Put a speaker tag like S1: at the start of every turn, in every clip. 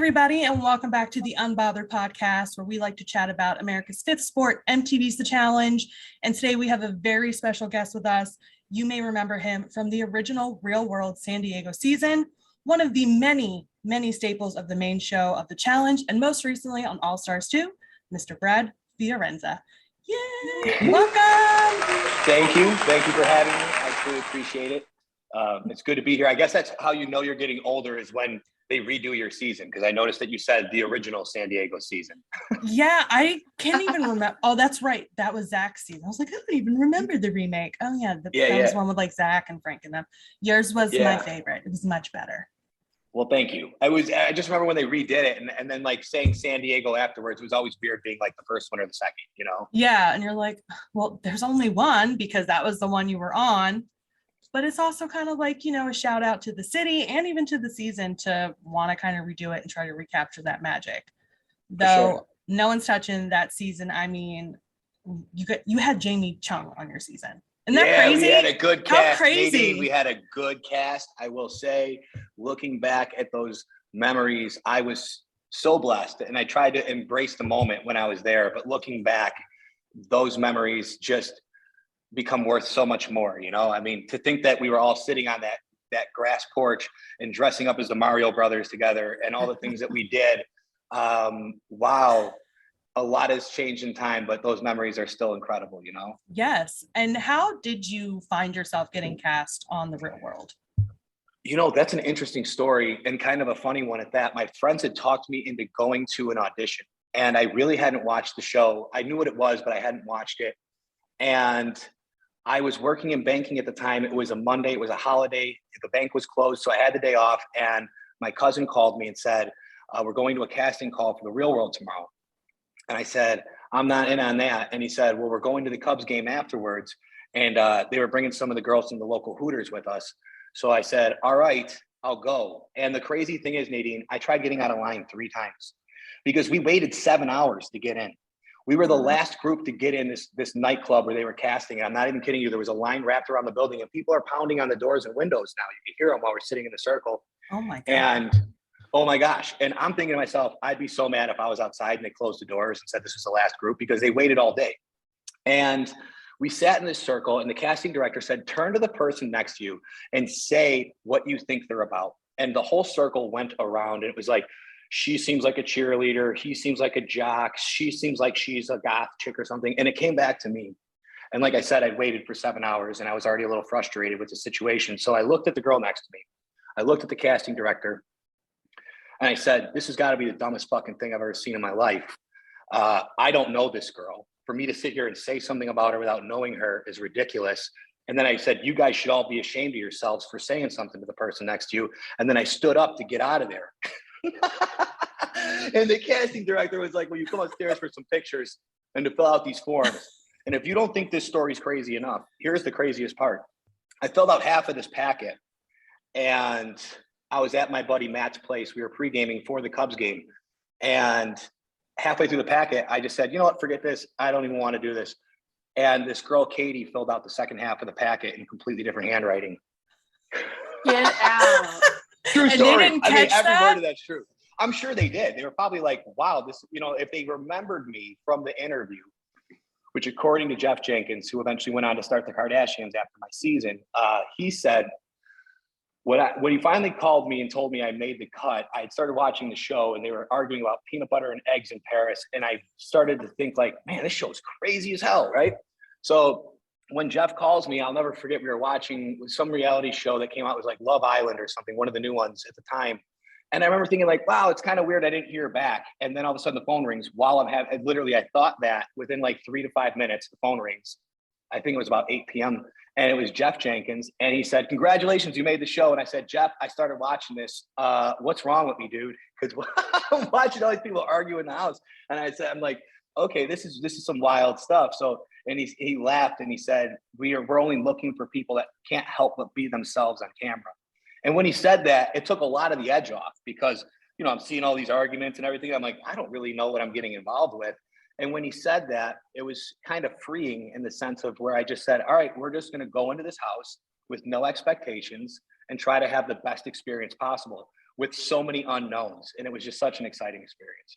S1: everybody, and welcome back to the Unbothered podcast, where we like to chat about America's fifth sport, MTV's The Challenge. And today we have a very special guest with us. You may remember him from the original Real World San Diego season, one of the many, many staples of the main show of The Challenge, and most recently on AllStars 2, Mr. Brad Fiorenza. Yay! Welcome!
S2: Thank you. Thank you for having me. I truly appreciate it. It's good to be here. I guess that's how you know you're getting older, is when they redo your season, because I noticed that you said the original San Diego season.
S1: Yeah, I can't even remember. Oh, that's right. That was Zach's season. I was like, I don't even remember the remake. Oh, yeah. That was one with like Zach and Frank and them. Yours was my favorite. It was much better.
S2: Well, thank you. I just remember when they redid it, and then like saying San Diego afterwards was always weird, being like the first one or the second, you know?
S1: Yeah, and you're like, well, there's only one because that was the one you were on. But it's also kind of like, you know, a shout out to the city and even to the season to want to kind of redo it and try to recapture that magic. Though no one's touching that season. I mean, you had Jamie Chung on your season. Isn't that crazy?
S2: We had a good cast.
S1: How crazy.
S2: Nadine, we had a good cast. I will say, looking back at those memories, I was so blessed, and I tried to embrace the moment when I was there. But looking back, those memories just become worth so much more, you know? I mean, to think that we were all sitting on that grass porch and dressing up as the Mario Brothers together and all the things that we did. Wow. A lot has changed in time, but those memories are still incredible, you know?
S1: Yes. And how did you find yourself getting cast on The Real World?
S2: You know, that's an interesting story, and kind of a funny one at that. My friends had talked me into going to an audition, and I really hadn't watched the show. I knew what it was, but I hadn't watched it. And I was working in banking at the time. It was a Monday. It was a holiday. The bank was closed, so I had the day off. And my cousin called me and said, we're going to a casting call for The Real World tomorrow. And I said, I'm not in on that. And he said, well, we're going to the Cubs game afterwards. And they were bringing some of the girls from the local Hooters with us. So I said, all right, I'll go. And the crazy thing is, Nadine, I tried getting out of line 3 times because we waited 7 hours to get in. We were the last group to get in this nightclub where they were casting. And I'm not even kidding you. There was a line wrapped around the building, and people are pounding on the doors and windows now. You can hear them while we're sitting in the circle.
S1: Oh my God.
S2: And oh my gosh. And I'm thinking to myself, I'd be so mad if I was outside and they closed the doors and said this was the last group, because they waited all day. And we sat in this circle, and the casting director said, turn to the person next to you and say what you think they're about. And the whole circle went around, and it was like, she seems like a cheerleader. He seems like a jock. She seems like she's a goth chick or something. And it came back to me. And like I said, I'd waited for 7 hours, and I was already a little frustrated with the situation. So I looked at the girl next to me. I looked at the casting director, and I said, this has got to be the dumbest fucking thing I've ever seen in my life. I don't know this girl. For me to sit here and say something about her without knowing her is ridiculous. And then I said, you guys should all be ashamed of yourselves for saying something to the person next to you. And then I stood up to get out of there. And the casting director was like, well, you come upstairs for some pictures and to fill out these forms. And if you don't think this story's crazy enough, here's the craziest part. I filled out half of this packet, and I was at my buddy Matt's place. We were pre-gaming for the Cubs game. And halfway through the packet, I just said, you know what, forget this. I don't even want to do this. And this girl, Katie, filled out the second half of the packet in completely different handwriting.
S3: Get out.
S2: True story.
S1: And they didn't catch
S2: every
S1: that?
S2: word of that's true. I'm sure they did. They were probably like, wow, this, you know, if they remembered me from the interview, which according to Jeff Jenkins, who eventually went on to start the Kardashians after my season, he said, when he finally called me and told me I made the cut, I had started watching the show, and they were arguing about peanut butter and eggs in Paris. And I started to think like, man, this show's crazy as hell, right? So when Jeff calls me, I'll never forget, we were watching some reality show that came out. It was like Love Island or something, one of the new ones at the time. And I remember thinking like, wow, it's kind of weird I didn't hear back. And then all of a sudden the phone rings while literally I thought that within like 3 to 5 minutes, the phone rings. I think it was about 8 p.m. And it was Jeff Jenkins. And he said, congratulations, you made the show. And I said, Jeff, I started watching this. What's wrong with me, dude? Because I'm watching all these people argue in the house. And I said, I'm like, okay, this is some wild stuff. So, and he laughed and he said, we're only looking for people that can't help but be themselves on camera. And when he said that, it took a lot of the edge off, because, you know, I'm seeing all these arguments and everything. I'm like, I don't really know what I'm getting involved with. And when he said that, it was kind of freeing in the sense of where I just said, all right, we're just going to go into this house with no expectations and try to have the best experience possible. with so many unknowns. And it was just such an exciting experience,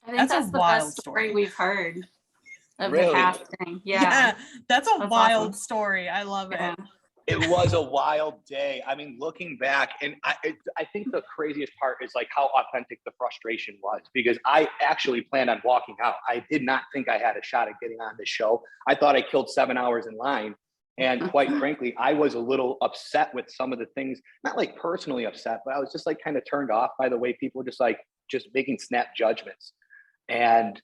S3: I think
S1: That's a
S3: that's the
S1: wild
S3: best story
S1: story.
S3: we've heard of the
S2: Really?
S3: casting.
S1: Yeah,
S3: Yeah.
S1: that's a
S3: That's
S1: wild
S3: awesome.
S1: story. I love
S3: Yeah.
S1: it.
S2: It was a wild day. I mean, looking back, and I think the craziest part is like how authentic the frustration was, because I actually planned on walking out. I did not think I had a shot at getting on the show. I thought I killed 7 hours in line. And quite frankly, I was a little upset with some of the things, not like personally upset, but I was just like kind of turned off by the way people were just making snap judgments. And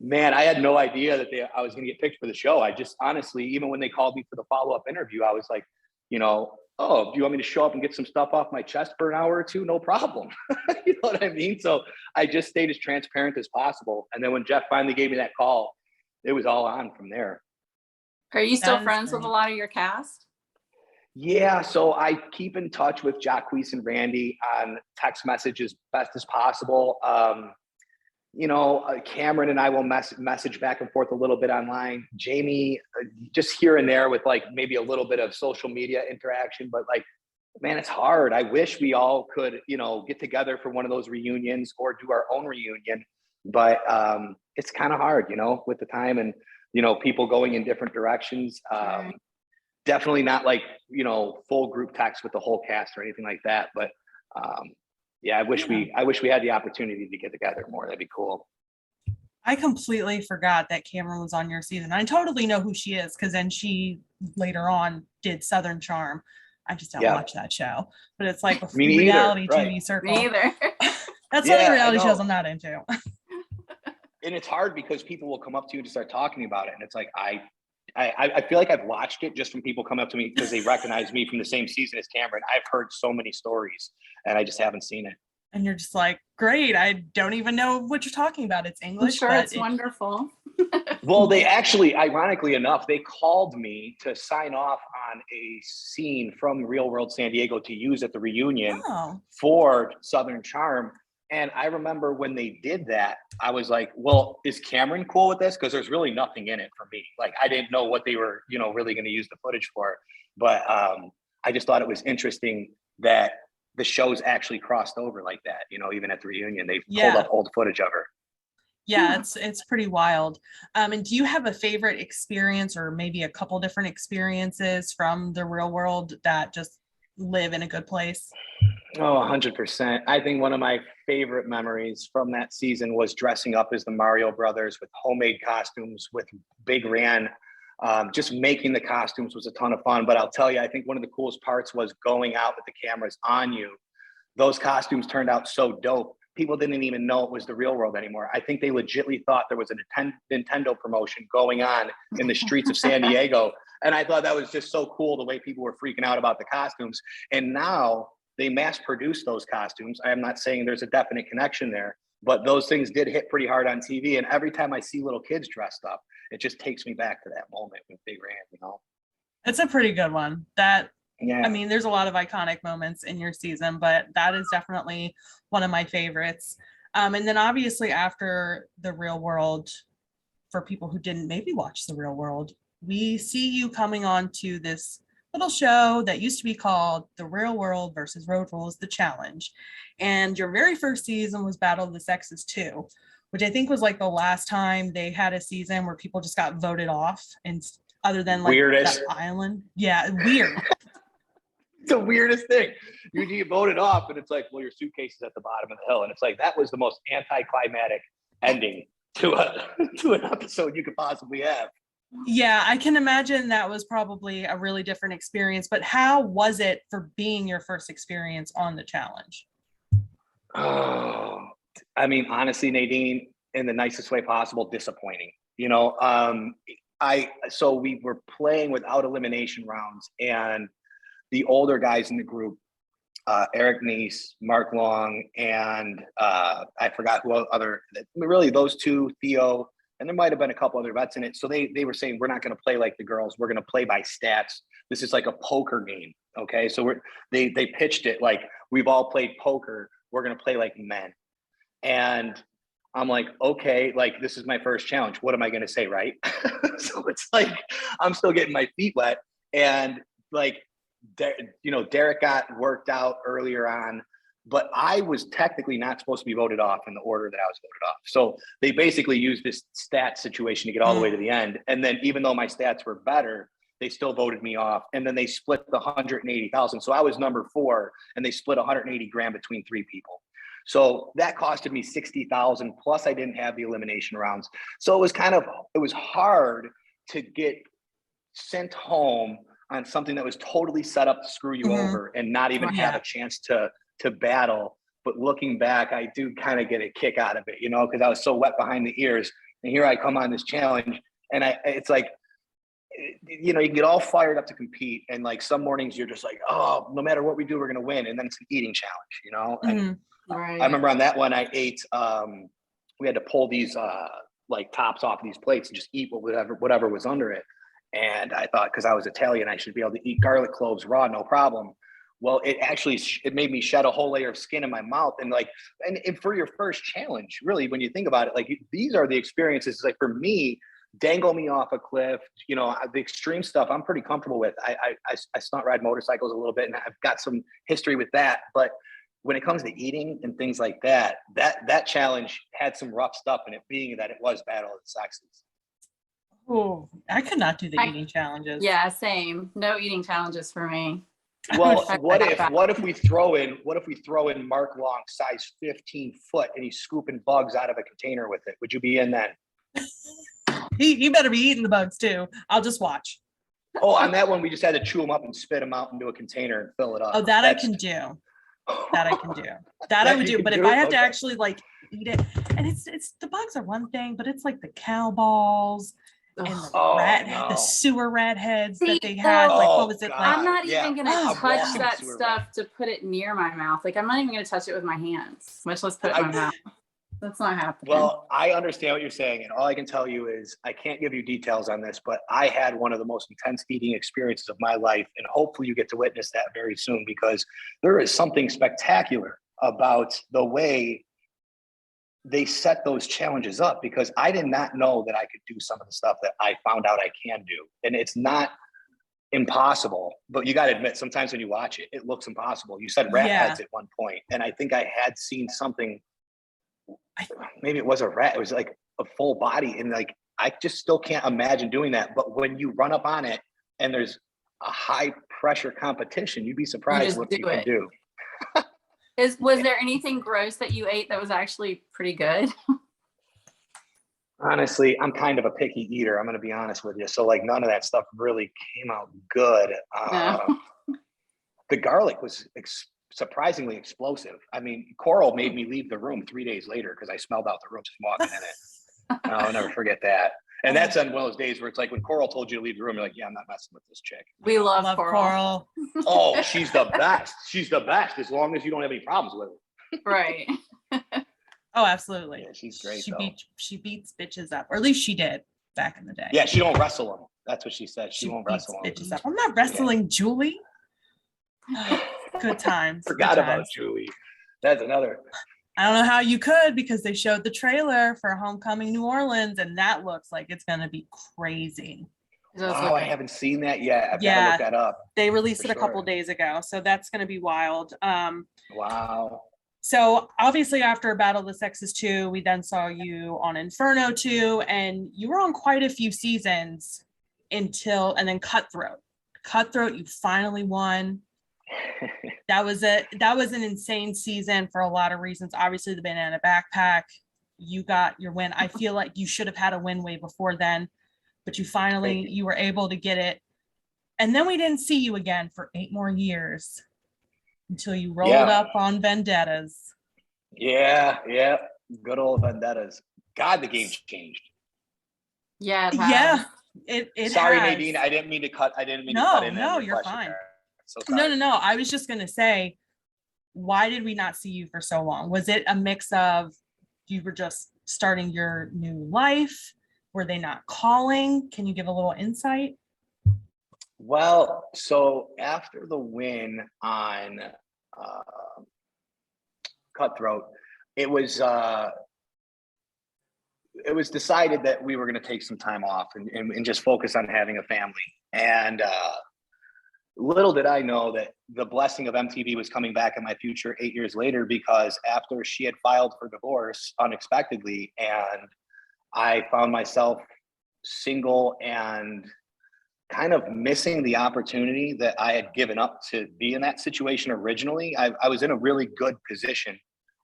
S2: man, I had no idea that I was going to get picked for the show. I just honestly, even when they called me for the follow-up interview, I was like, oh, do you want me to show up and get some stuff off my chest for an hour or two? No problem. You know what I mean? So I just stayed as transparent as possible. And then when Jeff finally gave me that call, it was all on from there.
S3: Are you still
S1: That is
S3: friends with a
S1: great.
S3: lot of your cast?
S2: Yeah, so I keep in touch with Jacquees and Randy on text messages best as possible. Cameron and I will message back and forth a little bit online. Jamie, just here and there with like maybe a little bit of social media interaction, but like, man, it's hard. I wish we all could, get together for one of those reunions or do our own reunion, but it's kind of hard, with the time and, people going in different directions.
S3: Sure.
S2: Definitely not like, full group text with the whole cast or anything like that, but yeah, I wish we had the opportunity to get together more. That'd be cool.
S1: I completely forgot that Cameron was on your season. I totally know who she is because then she later on did Southern Charm. I just don't watch that show, but it's like a
S2: Me neither,
S1: reality
S2: right.
S1: TV circle.
S3: Me either.
S1: That's one of the
S2: Yeah, I
S1: reality shows
S2: know.
S1: I'm not into.
S2: And it's hard because people will come up to you and start talking about it. And it's like, I feel like I've watched it just from people coming up to me because they recognize me from the same season as Cameron. I've heard so many stories and I just haven't seen it.
S1: And you're just like, great. I don't even know what you're talking about. It's
S3: I'm
S1: English,
S3: sure
S1: but
S3: it's wonderful.
S2: Well, they actually, ironically enough, they called me to sign off on a scene from Real World San Diego to use at the reunion for Southern Charm. And I remember when they did that, I was like, well, is Cameron cool with this? Because there's really nothing in it for me. Like, I didn't know what they were, really going to use the footage for. But I just thought it was interesting that the shows actually crossed over like that, even at the reunion. They pulled up old footage of her.
S1: Yeah, it's pretty wild. And do you have a favorite experience or maybe a couple different experiences from the real world that just live in a good place?
S2: Oh, 100%. I think one of my favorite memories from that season was dressing up as the Mario Brothers with homemade costumes with Big Ran. Just making the costumes was a ton of fun. But I'll tell you, I think one of the coolest parts was going out with the cameras on you. Those costumes turned out so dope. People didn't even know it was the real world anymore. I think they legitimately thought there was a Nintendo promotion going on in the streets of San Diego. And I thought that was just so cool, the way people were freaking out about the costumes. And now they mass produce those costumes. I am not saying there's a definite connection there, but those things did hit pretty hard on TV. And every time I see little kids dressed up, it just takes me back to that moment with Big Ran,
S1: It's a pretty good one. That,
S2: Yeah.
S1: I mean, there's a lot of iconic moments in your season, but that is definitely one of my favorites. And then obviously after the real world, for people who didn't maybe watch the real world, we see you coming on to this little show that used to be called The Real World versus Road Rules, The Challenge. And your very first season was Battle of the Sexes 2, which I think was like the last time they had a season where people just got voted off, and other than like
S2: Weirdest.
S1: the island. Yeah, weird.
S2: It's the weirdest thing. You get voted off and it's like, well, your suitcase is at the bottom of the hill. And it's like, that was the most anticlimactic ending to an episode you could possibly have.
S1: Yeah, I can imagine that was probably a really different experience, but how was it for being your first experience on the challenge?
S2: Oh, I mean, honestly, Nadine, in the nicest way possible, disappointing. So we were playing without elimination rounds, and the older guys in the group, Eric Neese, Mark Long, and I forgot who other, really those two, Theo, and there might have been a couple other vets in it. So they were saying, we're not going to play like the girls. We're going to play by stats. This is like a poker game. Okay. So they pitched it like, we've all played poker. We're going to play like men. And I'm like, okay, like this is my first challenge. What am I going to say? Right. So it's like, I'm still getting my feet wet. And like, Derek got worked out earlier on, but I was technically not supposed to be voted off in the order that I was voted off. So they basically used this stat situation to get all the way to the end. And then even though my stats were better, they still voted me off. And then they split the 180,000. So I was number 4 and they split 180 grand between 3 people. So that costed me 60,000 plus I didn't have the elimination rounds. So it was hard to get sent home on something that was totally set up to screw you over and not even have a chance to battle. But looking back, I do kind of get a kick out of it, because I was so wet behind the ears. And here I come on this challenge, and it's like, you can get all fired up to compete, and like some mornings you're just like, oh, no matter what we do, we're gonna win. And then it's an eating challenge, And
S3: Right.
S2: I remember on that one I ate. We had to pull these like tops off of these plates and just eat whatever was under it. And I thought, because I was Italian, I should be able to eat garlic cloves raw, no problem. Well, it made me shed a whole layer of skin in my mouth. And and for your first challenge, really, when you think about it, like these are the experiences. Like for me, dangle me off a cliff, the extreme stuff I'm pretty comfortable with. I stunt ride motorcycles a little bit, and I've got some history with that. But when it comes to eating and things like that challenge had some rough stuff in it, being that it was Battle of the Sexes.
S1: Oh, I could not do the eating challenges.
S3: Yeah, same. No eating challenges for me.
S2: Well, what if we throw in Mark Long, size 15 foot, and he's scooping bugs out of a container with it? Would you be in then?
S1: He better be eating the bugs too. I'll just watch.
S2: Oh, on that one, we just had to chew them up and spit them out into a container and fill it up.
S1: Oh, I can do. That I can do. That I would do. But if I have to actually like eat it, and it's the bugs are one thing, but it's like the cow balls and the sewer rat heads that they had. Like, what was it like?
S3: I'm not even gonna touch that stuff to put it near my mouth. Like, I'm not even gonna touch it with my hands, much less put it in my mouth. That's not happening.
S2: Well, I understand what you're saying, and all I can tell you is I can't give you details on this, but I had one of the most intense eating experiences of my life, and hopefully you get to witness that very soon, because there is something spectacular about the way they set those challenges up, because I did not know that I could do some of the stuff that I found out I can do. And it's not impossible, but you got to admit, sometimes when you watch it, it looks impossible. You said rat heads at one point, and I think I had seen something. Maybe it was a rat. It was like a full body. And like, I just still can't imagine doing that. But when you run up on it and there's a high pressure competition, you'd be surprised what you can do.
S3: Was there anything gross that you ate that was actually pretty good?
S2: Honestly, I'm kind of a picky eater. I'm going to be honest with you. So like none of that stuff really came out good.
S3: No.
S2: The garlic was surprisingly explosive. I mean, Coral made me leave the room 3 days later because I smelled out the room just walking in it. I'll never forget that. And that's on one of those days where it's like when Coral told you to leave the room, you're like, yeah, I'm not messing with this chick.
S3: We love Coral.
S2: Oh, she's the best. She's the best as long as you don't have any problems with her.
S3: Right.
S1: Oh, absolutely.
S2: Yeah, she's great.
S1: She beats bitches up, or at least she did back in the day.
S2: Yeah, she don't wrestle them. That's what she said. She won't wrestle them.
S1: Bitches up. I'm not wrestling Julie. Good times.
S2: Forgot about Julie. That's another.
S1: I don't know how you could, because they showed the trailer for Homecoming New Orleans, and that looks like it's going to be crazy.
S2: Oh, I haven't seen that yet. I've got to look that up.
S1: They released it a couple days ago, so that's going to be wild.
S2: Wow.
S1: So obviously after Battle of the Sexes 2, we then saw you on Inferno 2, and you were on quite a few seasons and then Cutthroat. Cutthroat, you finally won. That was an insane season for a lot of reasons. Obviously the banana backpack, you got your win. I feel like you should have had a win way before then, but you were able to get it. And then we didn't see you again for 8 more years until you rolled up on Vendettas.
S2: Yeah. Good old Vendettas. God, the game changed.
S3: Yeah.
S1: It
S2: Sorry,
S1: has.
S2: Nadine. I didn't mean to cut in.
S1: No, you're fine.
S2: So
S1: No. I was just going to say, why did we not see you for so long? Was it a mix of you were just starting your new life? Were they not calling? Can you give a little insight?
S2: Well, so after the win on Cutthroat, it was decided that we were going to take some time off and just focus on having a family. And little did I know that the blessing of MTV was coming back in my future 8 years later, because after she had filed for divorce unexpectedly, and I found myself single and kind of missing the opportunity that I had given up to be in that situation originally. I was in a really good position.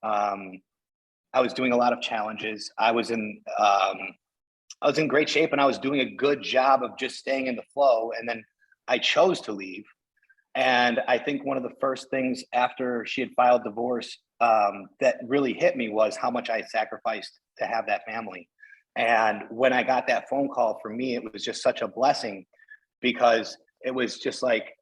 S2: I was doing a lot of challenges. I was in great shape, and I was doing a good job of just staying in the flow. And then I chose to leave. And I think one of the first things after she had filed divorce that really hit me was how much I sacrificed to have that family. And when I got that phone call, for me, it was just such a blessing, because it was like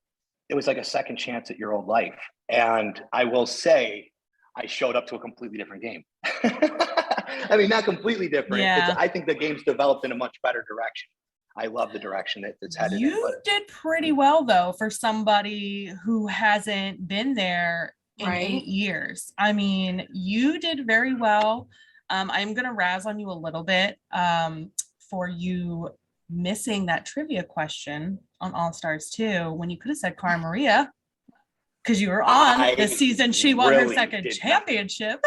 S2: a second chance at your old life. And I will say, I showed up to a completely different game. I mean, not completely different.
S1: Yeah.
S2: I think the game's developed in a much better direction. I love the direction that it's headed in.
S1: You did pretty well, though, for somebody who hasn't been there in 8 years. I mean, you did very well. I'm going to razz on you a little bit for you missing that trivia question on AllStars 2 when you could have said Cara Maria, because you were on this season. She won her second championship.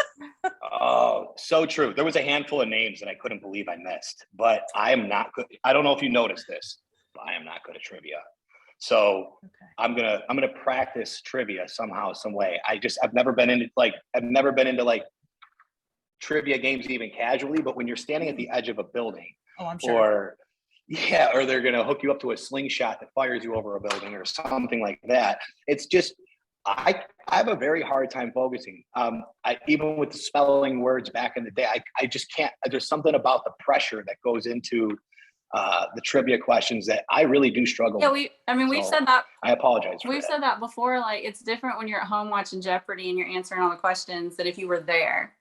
S2: Oh, so true. There was a handful of names that I couldn't believe I missed, but I am not good. I don't know if you noticed this, but I am not good at trivia. So okay. I'm gonna practice trivia somehow, some way. I've never been into trivia games even casually, but when you're standing at the edge of a building,
S1: I'm sure.
S2: or they're gonna hook you up to a slingshot that fires you over a building or something like that. It's just I have a very hard time focusing. Even with the spelling words back in the day, I just can't. There's something about the pressure that goes into the trivia questions that I really do struggle with.
S3: We've said that.
S2: I apologize.
S3: We've said that before. Like, it's different when you're at home watching Jeopardy and you're answering all the questions that if you were there.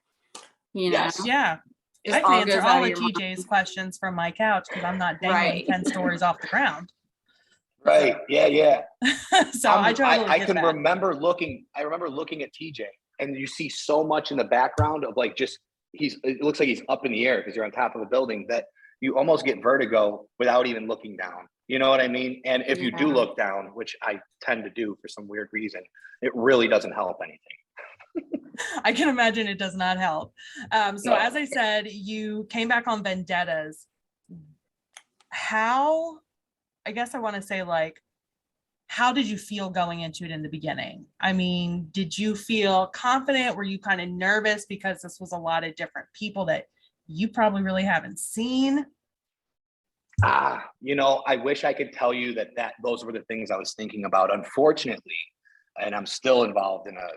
S3: You know?
S1: Yes. Yeah. I can answer all of TJ's questions from my couch because I'm not dangling 10 stories off the ground.
S2: Right. Yeah.
S1: So I
S2: remember looking at TJ, and you see so much in the background of it looks like he's up in the air because you're on top of the building that you almost get vertigo without even looking down. You know what I mean? And if you do look down, which I tend to do for some weird reason, it really doesn't help anything.
S1: I can imagine it does not help. As I said, you came back on Vendettas. How did you feel going into it in the beginning? I mean, did you feel confident? Were you kind of nervous because this was a lot of different people that you probably really haven't seen?
S2: I wish I could tell you that those were the things I was thinking about. Unfortunately, and I'm still involved in a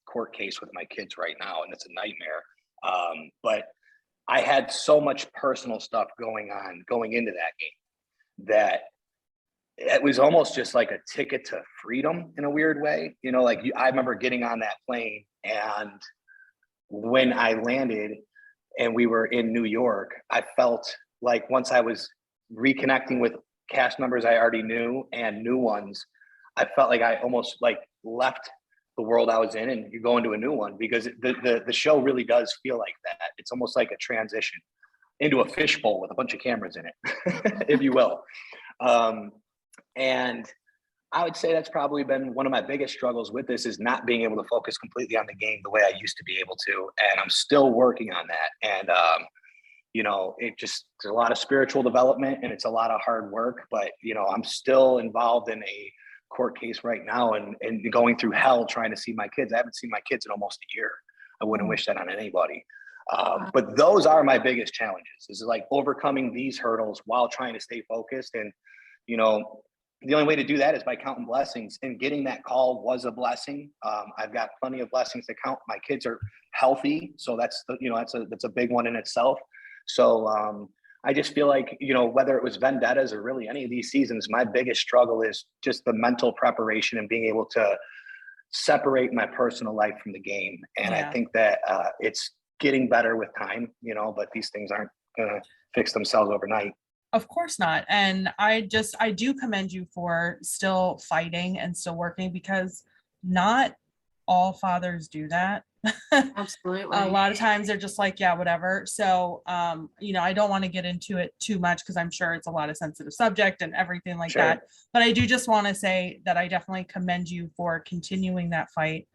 S2: court case with my kids right now, and it's a nightmare. But I had so much personal stuff going into that game that it was almost just like a ticket to freedom in a weird way. I remember getting on that plane, and when I landed and we were in New York, I felt like once I was reconnecting with cast members I already knew and new ones, I felt like I almost left the world I was in and you go into a new one, because the show really does feel like that. It's almost like a transition into a fishbowl with a bunch of cameras in it, if you will. And I would say that's probably been one of my biggest struggles with this, is not being able to focus completely on the game the way I used to be able to. And I'm still working on that. And, it's a lot of spiritual development and it's a lot of hard work, but, I'm still involved in a court case right now and going through hell trying to see my kids. I haven't seen my kids in almost a year. I wouldn't wish that on anybody. But those are my biggest challenges, is overcoming these hurdles while trying to stay focused. And, the only way to do that is by counting blessings, and getting that call was a blessing. I've got plenty of blessings to count. My kids are healthy. So that's a big one in itself. So I just feel like, whether it was Vendettas or really any of these seasons, my biggest struggle is just the mental preparation and being able to separate my personal life from the game. And I think that it's getting better with time, but these things aren't going to fix themselves overnight.
S1: Of course not. And I do commend you for still fighting and still working, because not all fathers do that.
S3: Absolutely.
S1: A lot of times they're just like, yeah, whatever. So, I don't want to get into it too much because I'm sure it's a lot of sensitive subject and everything like
S2: Sure.
S1: that. But I do just want to say that I definitely commend you for continuing that fight.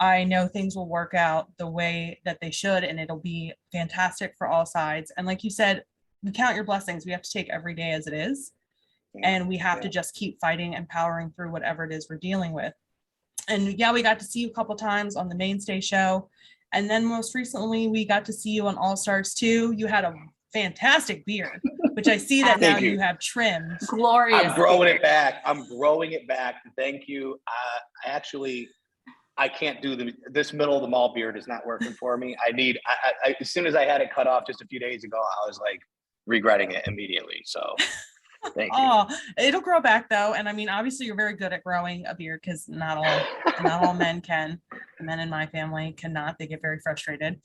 S1: I know things will work out the way that they should, and it'll be fantastic for all sides. And like you said, we count your blessings. We have to take every day as it is. And we have to just keep fighting and powering through whatever it is we're dealing with. And yeah, we got to see you a couple times on the Mainstay show. And then most recently, we got to see you on AllStars 2. You had a fantastic beard, which I see that now you have trimmed.
S3: Glorious.
S2: I'm growing it back. I'm growing it back. Thank you. I can't do this middle of the mall beard is not working for me. I as soon as I had it cut off just a few days ago, I was like regretting it immediately. So thank you.
S1: Oh, it'll grow back though. And I mean, obviously you're very good at growing a beard because not all men can. The men in my family cannot. They get very frustrated.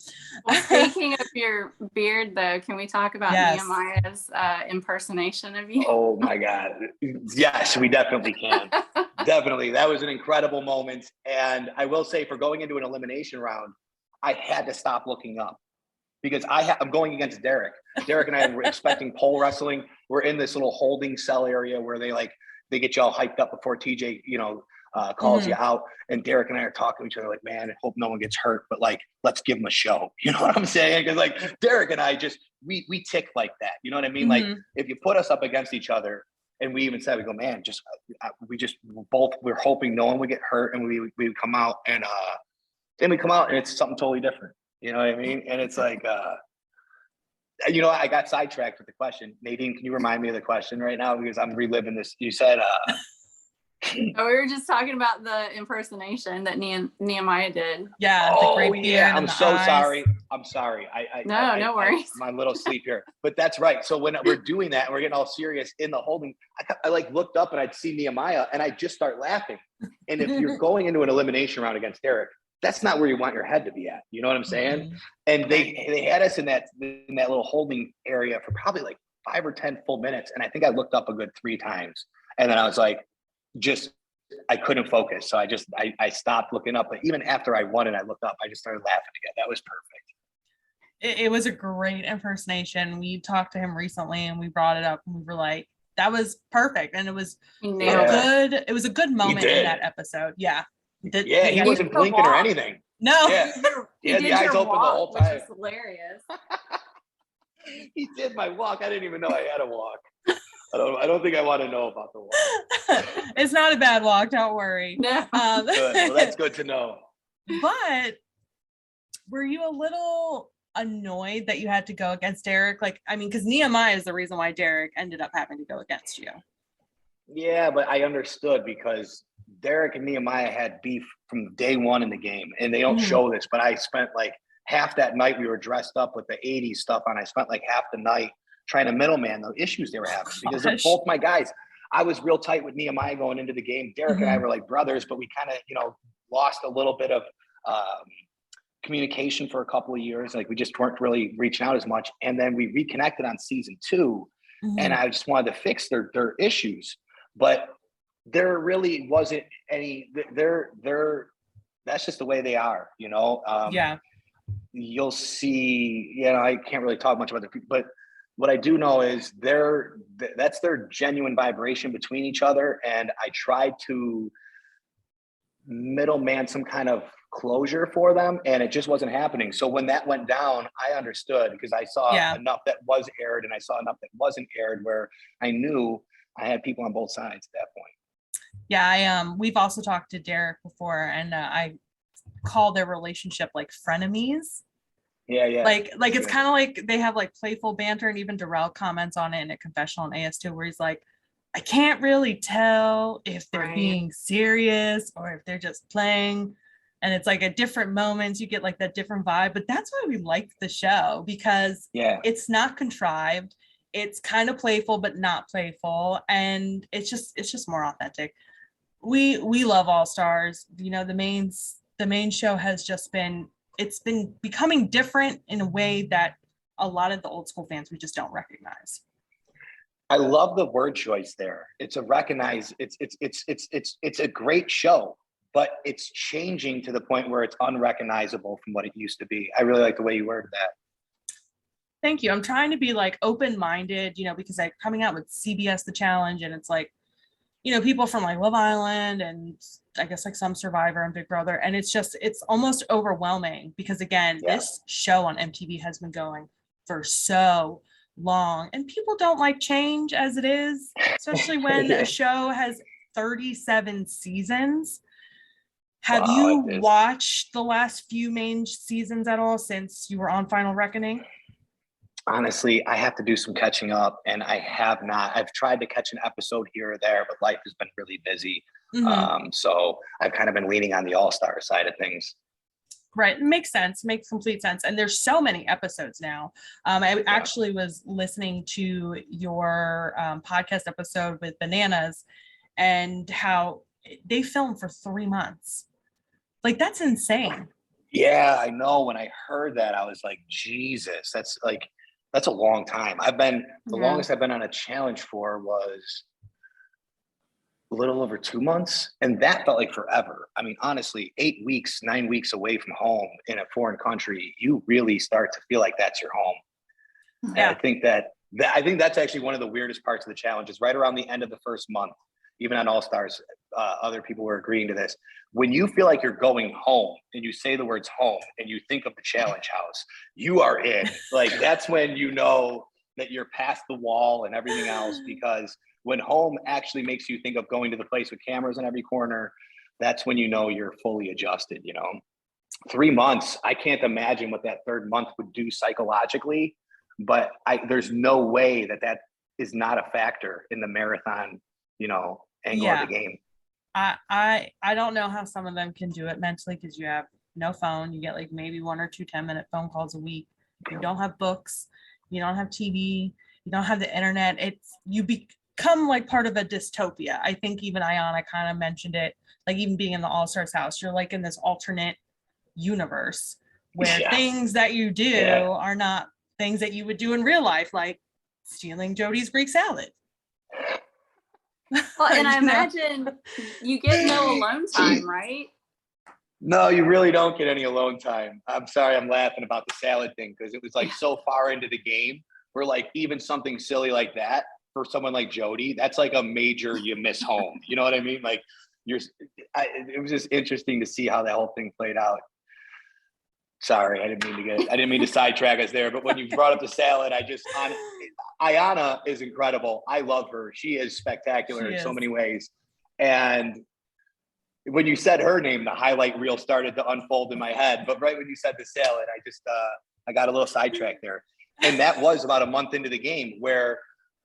S3: Well, speaking of your beard though, can we talk about Nehemiah's impersonation of you?
S2: Oh my God. Yes, we definitely can. Definitely. That was an incredible moment. And I will say for going into an elimination round, I had to stop looking up because I'm going against Derek. Derek and I were expecting pole wrestling. We're in this little holding cell area where they get you all hyped up before TJ, calls you out. And Derek and I are talking to each other like, man, I hope no one gets hurt, but like, let's give them a show. You know what I'm saying? Because like Derek and I just, we tick like that. You know what I mean? Like if you put us up against each other, and we even said, we go, man, we're hoping no one would get hurt. And we would come out and then we come out and it's something totally different. You know what I mean? And it's like, I got sidetracked with the question. Nadine, can you remind me of the question right now? Because I'm reliving this. You said,
S3: we were just talking about the impersonation that Nehemiah did.
S1: Yeah.
S2: Oh, yeah. I'm so sorry. I'm sorry.
S3: No worries.
S2: My little sleep here. But that's right. So when we're doing that and we're getting all serious in the holding, I like looked up and I'd see Nehemiah and I'd just start laughing. And if you're going into an elimination round against Derek, that's not where you want your head to be at. You know what I'm saying? And they had us in that little holding area for probably like 5 or 10 full minutes. And I think I looked up a good 3 times. And then I was like, I couldn't focus. So I stopped looking up. But even after I won and I looked up, I just started laughing again. That was perfect.
S1: It was a great impersonation. We talked to him recently and we brought it up and we were like, that was perfect. And it was good. It was a good moment in that episode. Yeah.
S2: He wasn't blinking or anything.
S1: No.
S2: Yeah. He had the eyes open the whole time.
S3: Which is hilarious.
S2: He did my walk. I didn't even know I had a walk. I don't think I want to know about the walk.
S1: It's not a bad walk. Don't worry.
S3: No.
S2: Good. Well, that's good to know.
S1: But were you a little annoyed that you had to go against Derek? Like, I mean, because Nehemiah is the reason why Derek ended up having to go against you.
S2: Yeah, but I understood because Derek and Nehemiah had beef from day one in the game, and they don't show this, but I spent like half that night, we were dressed up with the 80s stuff on. I spent like half the night trying to middleman the issues they were having because they're both my guys. I was real tight with Nehemiah going into the game. Derek and I were like brothers, but we kind of, lost a little bit of communication for a couple of years. Like we just weren't really reaching out as much. And then we reconnected on season 2 and I just wanted to fix their issues, but there really wasn't any, that's just the way they are, You'll see, I can't really talk much about the people, but what I do know is that's their genuine vibration between each other. And I tried to middleman some kind of closure for them and it just wasn't happening. So when that went down, I understood because I saw enough that was aired and I saw enough that wasn't aired where I knew I had people on both sides at that point.
S1: Yeah, we've also talked to Derek before and I call their relationship like frenemies.
S2: Yeah.
S1: Like it's kind of like they have like playful banter, and even Darrell comments on it in a confessional on AS2 where he's like, I can't really tell if they're being serious or if they're just playing. And it's like at different moments you get like that different vibe, but that's why we liked the show because it's not contrived. It's kind of playful, but not playful. And it's just more authentic. We love AllStars. The main show has just been, it's been becoming different in a way that a lot of the old school fans we just don't recognize.
S2: I love the word choice there. It's a recognized, it's a great show, but it's changing to the point where it's unrecognizable from what it used to be. I really like the way you worded that.
S1: Thank you. I'm trying to be like open-minded, because I'm coming out with CBS The Challenge, and it's like, people from like Love Island and I guess like some Survivor and Big Brother. And it's almost overwhelming because again, this show on MTV has been going for so long and people don't like change as it is, especially when a show has 37 seasons. Have you watched the last few main seasons at all since you were on Final Reckoning?
S2: Honestly, I have to do some catching up, and I have not. I've tried to catch an episode here or there, but life has been really busy. So I've kind of been leaning on the AllStars side of things.
S1: Right. It makes sense. Makes complete sense. And there's so many episodes now. I actually was listening to your podcast episode with Bananas and how they filmed for 3 months. Like, that's insane.
S2: Yeah, I know. When I heard that, I was like, Jesus, that's a long time. The longest I've been on a challenge for was a little over 2 months. And that felt like forever. I mean, honestly, 8 weeks, 9 weeks away from home in a foreign country, you really start to feel like that's your home. Yeah. And I think that's actually one of the weirdest parts of the challenge is right around the end of the first month, even on AllStars, other people were agreeing to this. When you feel like you're going home and you say the words home and you think of the challenge house, you are in. Like, that's when you know that you're past the wall and everything else, because when home actually makes you think of going to the place with cameras in every corner, that's when you know you're fully adjusted, 3 months, I can't imagine what that third month would do psychologically, but there's no way that is not a factor in the marathon, angle of the game.
S1: I don't know how some of them can do it mentally, because you have no phone. You get like maybe 1 or 2 10-minute phone calls a week. You don't have books. You don't have TV. You don't have the internet. You become like part of a dystopia. I think even Ayana kind of mentioned it, like even being in the AllStars house, you're like in this alternate universe where things that you do are not things that you would do in real life, like stealing Jody's Greek salad.
S3: Well, and I imagine you get no alone time, right?
S2: No, you really don't get any alone time. I'm sorry, I'm laughing about the salad thing because it was like so far into the game where like even something silly like that for someone like Jody, that's like a major you miss home. You know what I mean? Like it was just interesting to see how that whole thing played out. Sorry, I didn't mean to sidetrack us there, but when you brought up the salad, Ayana is incredible. I love her. She is spectacular in so many ways. And when you said her name, the highlight reel started to unfold in my head. But right when you said the salad, I got a little sidetracked there. And that was about a month into the game where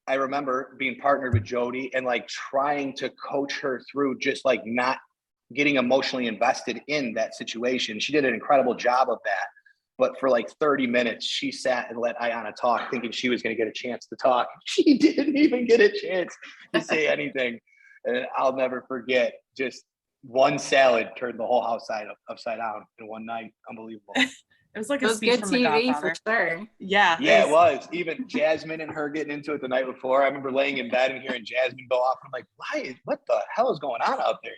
S2: I remember being partnered with Jody and like trying to coach her through just like not getting emotionally invested in that situation. She did an incredible job of that. But for like 30 minutes, she sat and let Ayana talk, thinking she was going to get a chance to talk. She didn't even get a chance to say anything. And I'll never forget, just one salad turned the whole house upside down in one night. Unbelievable.
S1: It was like a speech
S3: good
S1: from
S3: TV
S1: The Godfather.
S3: for sure.
S1: Yeah.
S2: Yeah, it was. Even Jasmine and her getting into it the night before. I remember laying in bed and hearing Jasmine go off. I'm like, what the hell is going on out there,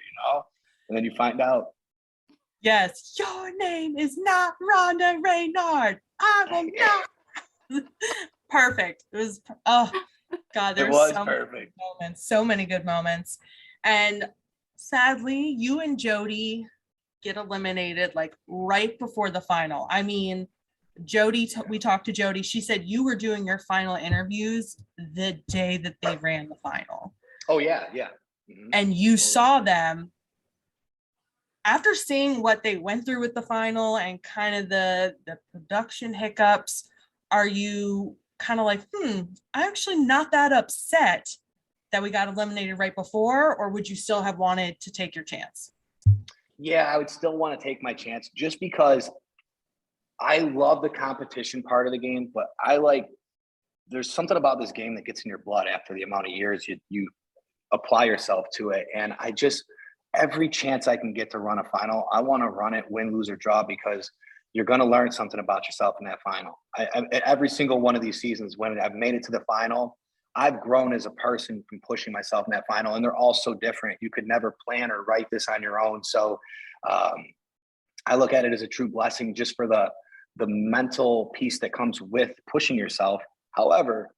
S2: And then you find out.
S1: Yes, your name is not Rhonda Reynard. I will not. Perfect. It was, oh, God, there was so perfect many moments, so many good moments. And sadly, you and Jody get eliminated like right before the final. I mean, we talked to Jody. She said you were doing your final interviews the day that they ran the final.
S2: Oh, yeah, yeah.
S1: Mm-hmm. And you saw them. After seeing what they went through with the final and kind of the production hiccups, are you kind of like, I'm actually not that upset that we got eliminated right before, or would you still have wanted to take your chance?
S2: Yeah, I would still want to take my chance just because I love the competition part of the game, but there's something about this game that gets in your blood after the amount of years you apply yourself to it. And every chance I can get to run a final, I want to run it, win, lose, or draw, because you're going to learn something about yourself in that final. Every single one of these seasons, when I've made it to the final, I've grown as a person from pushing myself in that final, and they're all so different. You could never plan or write this on your own. So I look at it as a true blessing just for the mental piece that comes with pushing yourself. However,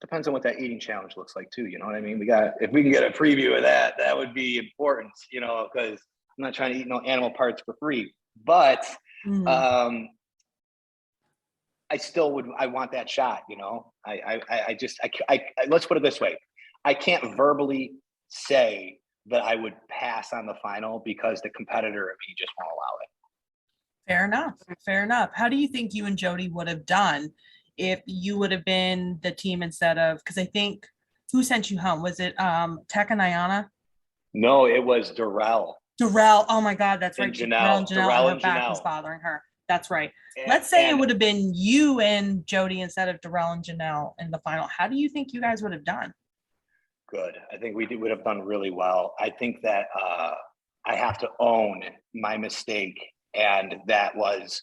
S2: depends on what that eating challenge looks like too. You know what I mean? If we can get a preview of that, that would be important, you know, because I'm not trying to eat no animal parts for free, but I want that shot, you know. Let's put it this way. I can't verbally say that I would pass on the final because the competitor in me just won't allow it.
S1: Fair enough. Fair enough. How do you think you and Jody would have done if you would have been the team instead of, because I think, who sent you home? Was it Tech and Ayana?
S2: No, it was Darrell.
S1: Oh my God, that's right.
S2: Janelle.
S1: Janelle, her back was bothering her. That's right. Let's say it would have been you and Jody instead of Darrell and Janelle in the final. How do you think you guys would have done?
S2: Good. I think we would have done really well. I think that I have to own my mistake. And that was,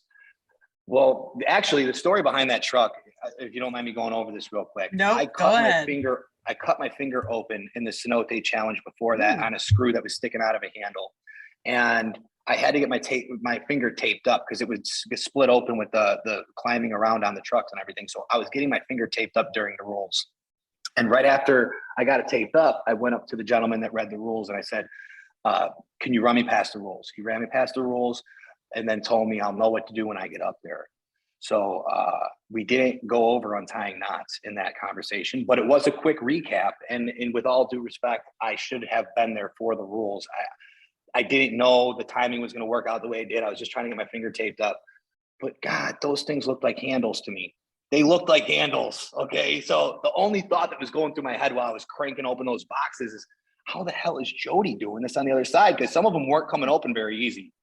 S2: well, actually the story behind that truck, if you don't mind me going over this real quick.
S1: No,
S2: I cut my finger open in the Cenote challenge before that on a screw that was sticking out of a handle. And I had to get my finger taped up because it would split open with the climbing around on the trucks and everything. So I was getting my finger taped up during the rules. And right after I got it taped up, I went up to the gentleman that read the rules and I said, can you run me past the rules? He ran me past the rules and then told me I'll know what to do when I get up there. So we didn't go over untying knots in that conversation, but it was a quick recap. And with all due respect, I should have been there for the rules. I didn't know the timing was going to work out the way it did. I was just trying to get my finger taped up. But God, those things looked like handles to me. They looked like handles, okay? So the only thought that was going through my head while I was cranking open those boxes is, how the hell is Jody doing this on the other side? Because some of them weren't coming open very easy.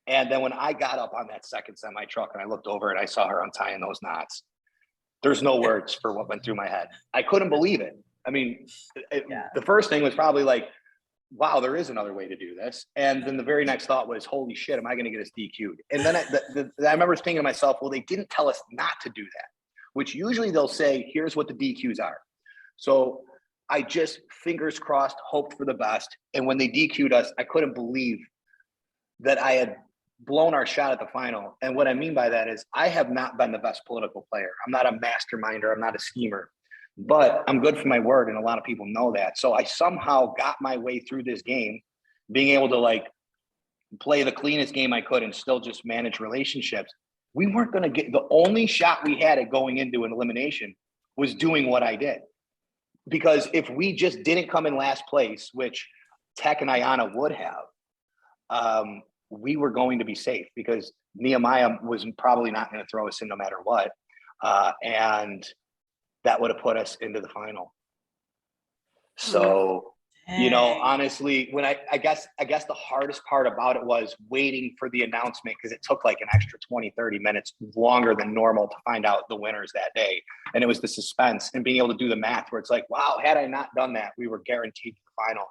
S2: And then when I got up on that second semi truck and I looked over and I saw her untying those knots, there's no words for what went through my head. I couldn't believe it. I mean, the first thing was probably like, wow, there is another way to do this. And then the very next thought was, holy shit, am I going to get us DQ'd? And then I remember thinking to myself, well, they didn't tell us not to do that, which usually they'll say, here's what the DQs are. So I just, fingers crossed, hoped for the best. And when they DQ'd us, I couldn't believe that I had blown our shot at the final. And what I mean by that is I have not been the best political player. I'm not a masterminder. I'm not a schemer, but I'm good for my word. And a lot of people know that. So I somehow got my way through this game, being able to like play the cleanest game I could and still just manage relationships. We weren't going to get, the only shot we had at going into an elimination was doing what I did. Because if we just didn't come in last place, which Tech and Ayana would have, we were going to be safe because Nehemiah was probably not going to throw us in no matter what. And that would have put us into the final. So, you know, honestly, when I guess the hardest part about it was waiting for the announcement because it took like an extra 20, 30 minutes longer than normal to find out the winners that day. And it was the suspense and being able to do the math where it's like, wow, had I not done that, we were guaranteed the final.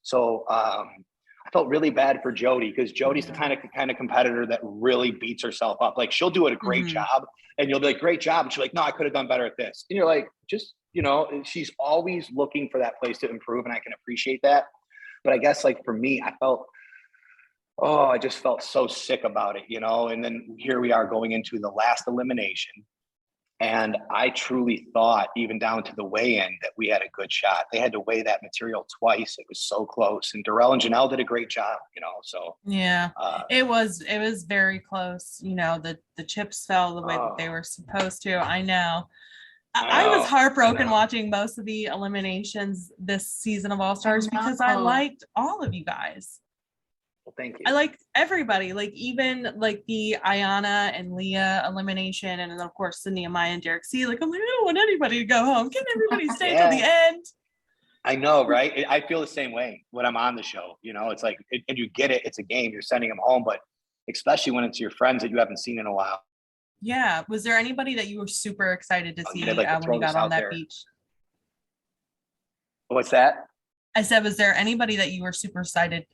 S2: So, I felt really bad for Jody because Jody's the kind of competitor that really beats herself up. Like she'll do a great job and you'll be like, great job. And she's like, no, I could have done better at this. And you're like, just, you know, she's always looking for that place to improve. And I can appreciate that. But I guess like for me, I just felt so sick about it, you know? And then here we are going into the last elimination. And I truly thought, even down to the weigh-in, that we had a good shot. They had to weigh that material twice. It was so close. And Darrell and Janelle did a great job, you know, so.
S1: Yeah, it was very close. You know, the chips fell the way that they were supposed to. I know. I was heartbroken watching most of the eliminations this season of AllStars because I liked all of you guys.
S2: Thank you.
S1: I liked everybody, like even like the Ayana and Leah elimination, and then of course the Nehemiah and Derek C. Like, I'm like, I don't want anybody to go home. Can everybody stay till the end?
S2: I know, right? I feel the same way when I'm on the show. You know, it's like, and you get it. It's a game. You're sending them home, but especially when it's your friends that you haven't seen in a while.
S1: Yeah. Was there anybody that you were super excited to see when you got on that beach?
S2: What's that?
S1: I said, was there anybody that you were super excited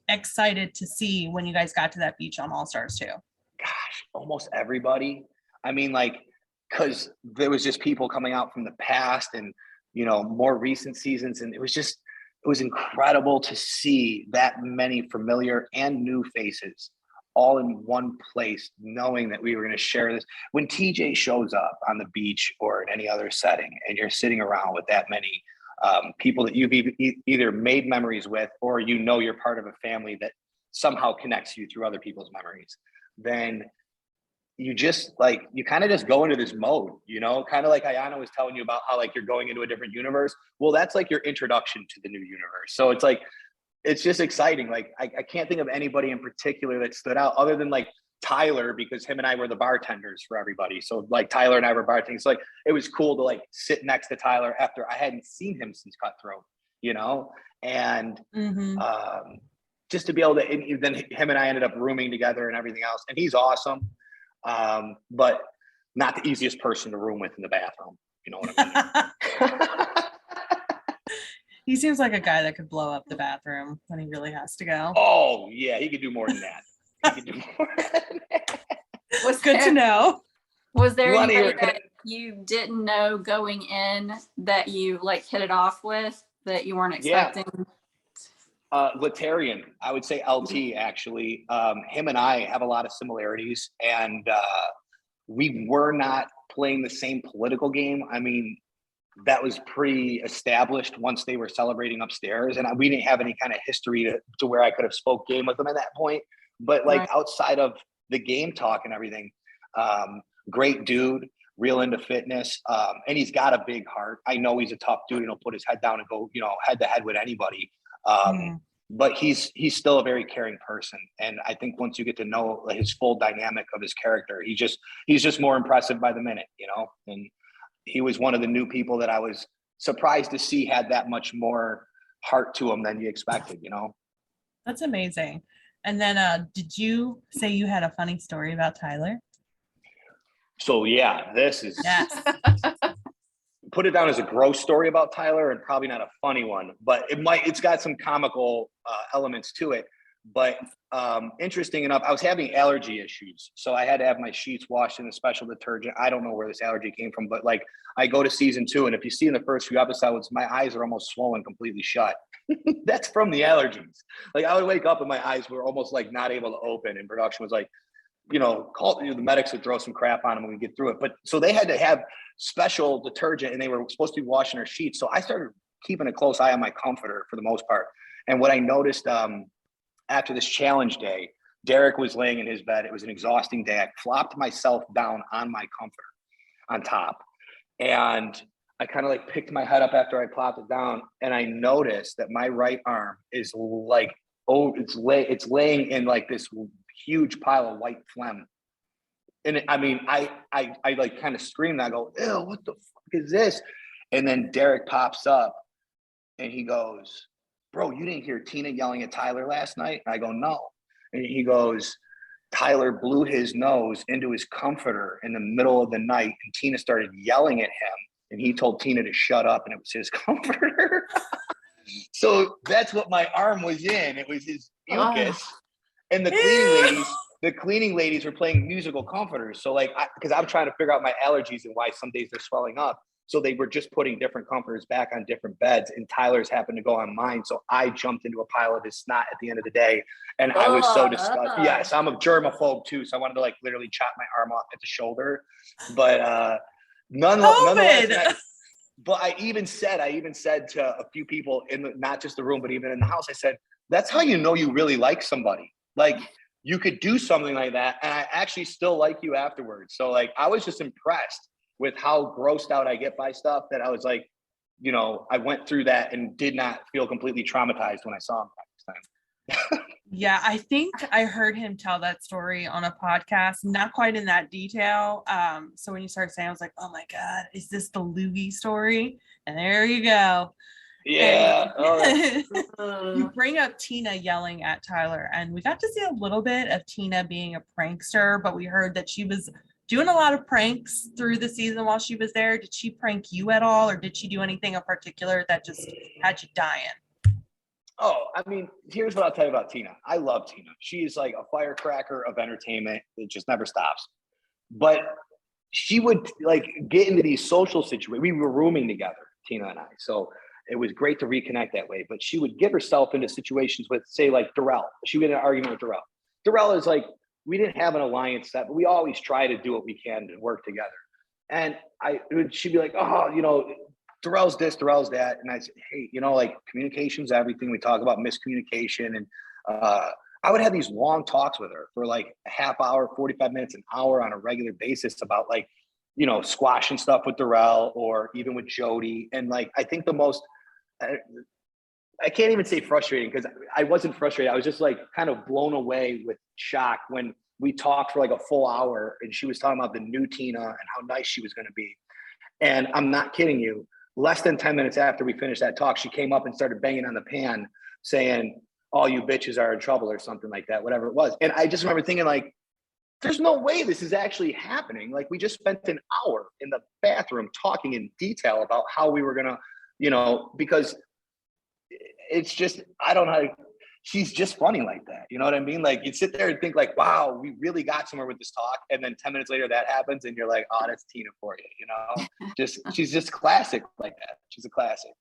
S1: to see when you guys got to that beach on AllStars too?
S2: Gosh, almost everybody. I mean, like, because there was just people coming out from the past and more recent seasons. And it was incredible to see that many familiar and new faces all in one place, knowing that we were going to share this. When TJ shows up on the beach or in any other setting, and you're sitting around with that many people that you've either made memories with, or you're part of a family that somehow connects you through other people's memories, then you just you kind of just go into this mode, kind of like Ayana was telling you about how you're going into a different universe. Well, that's your introduction to the new universe. So it's just exciting. I can't think of anybody in particular that stood out other than Tyler, because him and I were the bartenders for everybody. So Tyler and I were bartending. So it was cool to sit next to Tyler after I hadn't seen him since Cutthroat, and just to be able to, and then him and I ended up rooming together and everything else. And he's awesome. But not the easiest person to room with in the bathroom. You know what I mean?
S1: He seems like a guy that could blow up the bathroom when he really has to go.
S2: Oh yeah, he could do more than that.
S1: Was good to know.
S3: Was there anybody that you didn't know going in that you hit it off with that you weren't expecting?
S2: Yeah. Letarian, I would say LT actually. Him and I have a lot of similarities, and we were not playing the same political game. I mean, that was pretty established once they were celebrating upstairs, and we didn't have any kind of history to where I could have spoke game with them at that point. But outside of the game talk and everything, great dude, real into fitness, and he's got a big heart. I know he's a tough dude, and he'll put his head down and go, head to head with anybody. But he's still a very caring person, and I think once you get to know his full dynamic of his character, he's just more impressive by the minute, And he was one of the new people that I was surprised to see had that much more heart to him than you expected,
S1: That's amazing. And then did you say you had a funny story about Tyler?
S2: So yeah, this is
S1: yes.
S2: Put it down as a gross story about Tyler, and probably not a funny one, but it's got some comical elements to it. But interesting enough, I was having allergy issues. So I had to have my sheets washed in a special detergent. I don't know where this allergy came from, but I go to season 2, and if you see in the first few episodes, my eyes are almost swollen completely shut. That's from the allergies. I would wake up and my eyes were almost not able to open, and production was call the medics would throw some crap on them when we get through it. But so they had to have special detergent, and they were supposed to be washing our sheets. So I started keeping a close eye on my comforter for the most part. And what I noticed after this challenge day, Derek was laying in his bed. It was an exhausting day. I flopped myself down on my comforter on top, and I kind of picked my head up after I plopped it down, and I noticed that my right arm is it's laying in this huge pile of white phlegm. And I kind of screamed. I go, ew, what the fuck is this? And then Derek pops up and he goes, bro, you didn't hear Tina yelling at Tyler last night? And I go, no. And he goes, Tyler blew his nose into his comforter in the middle of the night, and Tina started yelling at him, and he told Tina to shut up, and it was his comforter. So that's what my arm was in. It was his mucus. And the cleaning ladies were playing musical comforters. So because I'm trying to figure out my allergies and why some days they're swelling up. So they were just putting different comforters back on different beds, and Tyler's happened to go on mine. So I jumped into a pile of his snot at the end of the day, and I was so disgusted. Yes, I'm a germaphobe too. So I wanted to literally chop my arm off at the shoulder, but nonetheless. But I even said to a few people not just the room, but even in the house, I said, that's how you know you really like somebody. You could do something like that, and I actually still like you afterwards. So I was just impressed with how grossed out I get by stuff, that I was I went through that and did not feel completely traumatized when I saw him next time.
S1: Yeah, I think I heard him tell that story on a podcast, not quite in that detail. So when you started saying, I was like, oh my God, is this the loogie story? And there you go.
S2: Yeah.
S1: You bring up Tina yelling at Tyler, and we got to see a little bit of Tina being a prankster, but we heard that she was doing a lot of pranks through the season while she was there. Did she prank you at all, or did she do anything in particular that just had you dying?
S2: Oh, here's what I'll tell you about Tina. I love Tina. She is a firecracker of entertainment. It just never stops. But she would get into these social situations. We were rooming together, Tina and I. So it was great to reconnect that way. But she would get herself into situations with, say, like Darrell. She would get in an argument with Darrell. Darrell is like, we didn't have an alliance set, but we always try to do what we can to work together. And she'd be like, oh, you know, Darrell's this, Darrell's that. And I said, hey, you know, like communication's everything. We talk about miscommunication. And I would have these long talks with her for like a half hour, 45 minutes, an hour on a regular basis about like, you know, squashing stuff with Darrell or even with Jody. And like, I think the most, I can't even say frustrating because I wasn't frustrated. I was just like kind of blown away with shock when we talked for like a full hour and she was talking about the new Tina and how nice she was going to be. And I'm not kidding you. Less than 10 minutes after we finished that talk, she came up and started banging on the pan saying, all you bitches are in trouble or something like that, whatever it was. And I just remember thinking like, there's no way this is actually happening. Like we just spent an hour in the bathroom talking in detail about how we were going to, you know, because it's just, I don't know. She's just funny like that. You know what I mean? Like you sit there and think like, wow, we really got somewhere with this talk. And then 10 minutes later that happens and you're like, oh, that's Tina for you. You know, she's just classic like that. She's a classic.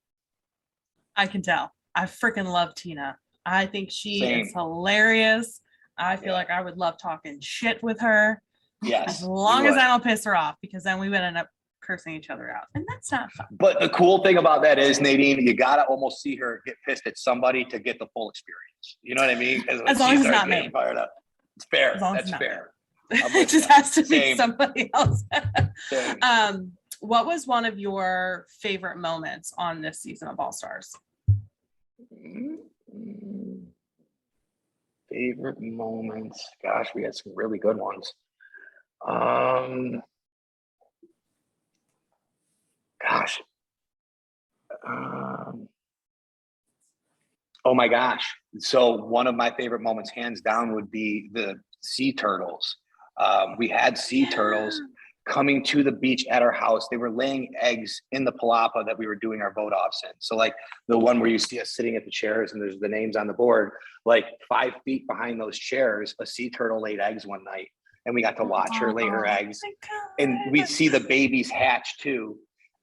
S1: I can tell. I freaking love Tina. I think she is hilarious. I feel like I would love talking shit with her.
S2: Yes.
S1: As long as I don't piss her off, because then we would end up cursing each other out. And that's not fun.
S2: But the cool thing about that is, Nadine, you got to almost see her get pissed at somebody to get the full experience. You know what I mean?
S1: As long as it's not me.
S2: Fired up. It's fair. That's fair.
S1: It just has to be somebody else. What was one of your favorite moments on this season of AllStars?
S2: Favorite moments. Gosh, we had some really good ones. Oh my gosh. So one of my favorite moments, hands down, would be the sea turtles. We had sea turtles coming to the beach at our house. They were laying eggs in the palapa that we were doing our vote offs in. So like the one where you see us sitting at the chairs and there's the names on the board, like 5 feet behind those chairs, a sea turtle laid eggs one night. And we got to watch her lay her eggs. And we'd see the babies hatch too.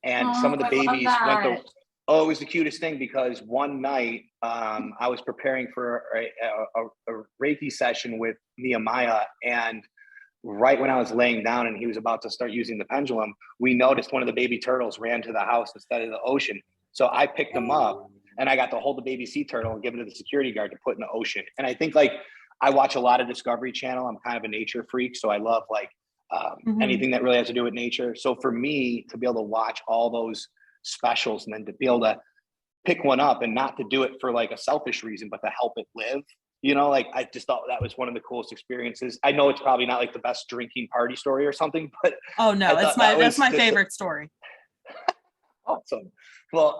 S2: And some of the babies went to, it was the cutest thing because one night I was preparing for a Reiki session with Nehemiah, and right when I was laying down and he was about to start using the pendulum, we noticed one of the baby turtles ran to the house instead of the ocean. So I picked him up and I got to hold the baby sea turtle and give it to the security guard to put in the ocean. And I think like I watch a lot of Discovery Channel. I'm kind of a nature freak, so I love like anything that really has to do with nature. So for me to be able to watch all those specials and then to be able to pick one up and not to do it for like a selfish reason, but to help it live, you know, like I just thought that was one of the coolest experiences. I know it's probably not like the best drinking party story or something, but
S1: oh no, that's my favorite story.
S2: Awesome. Well,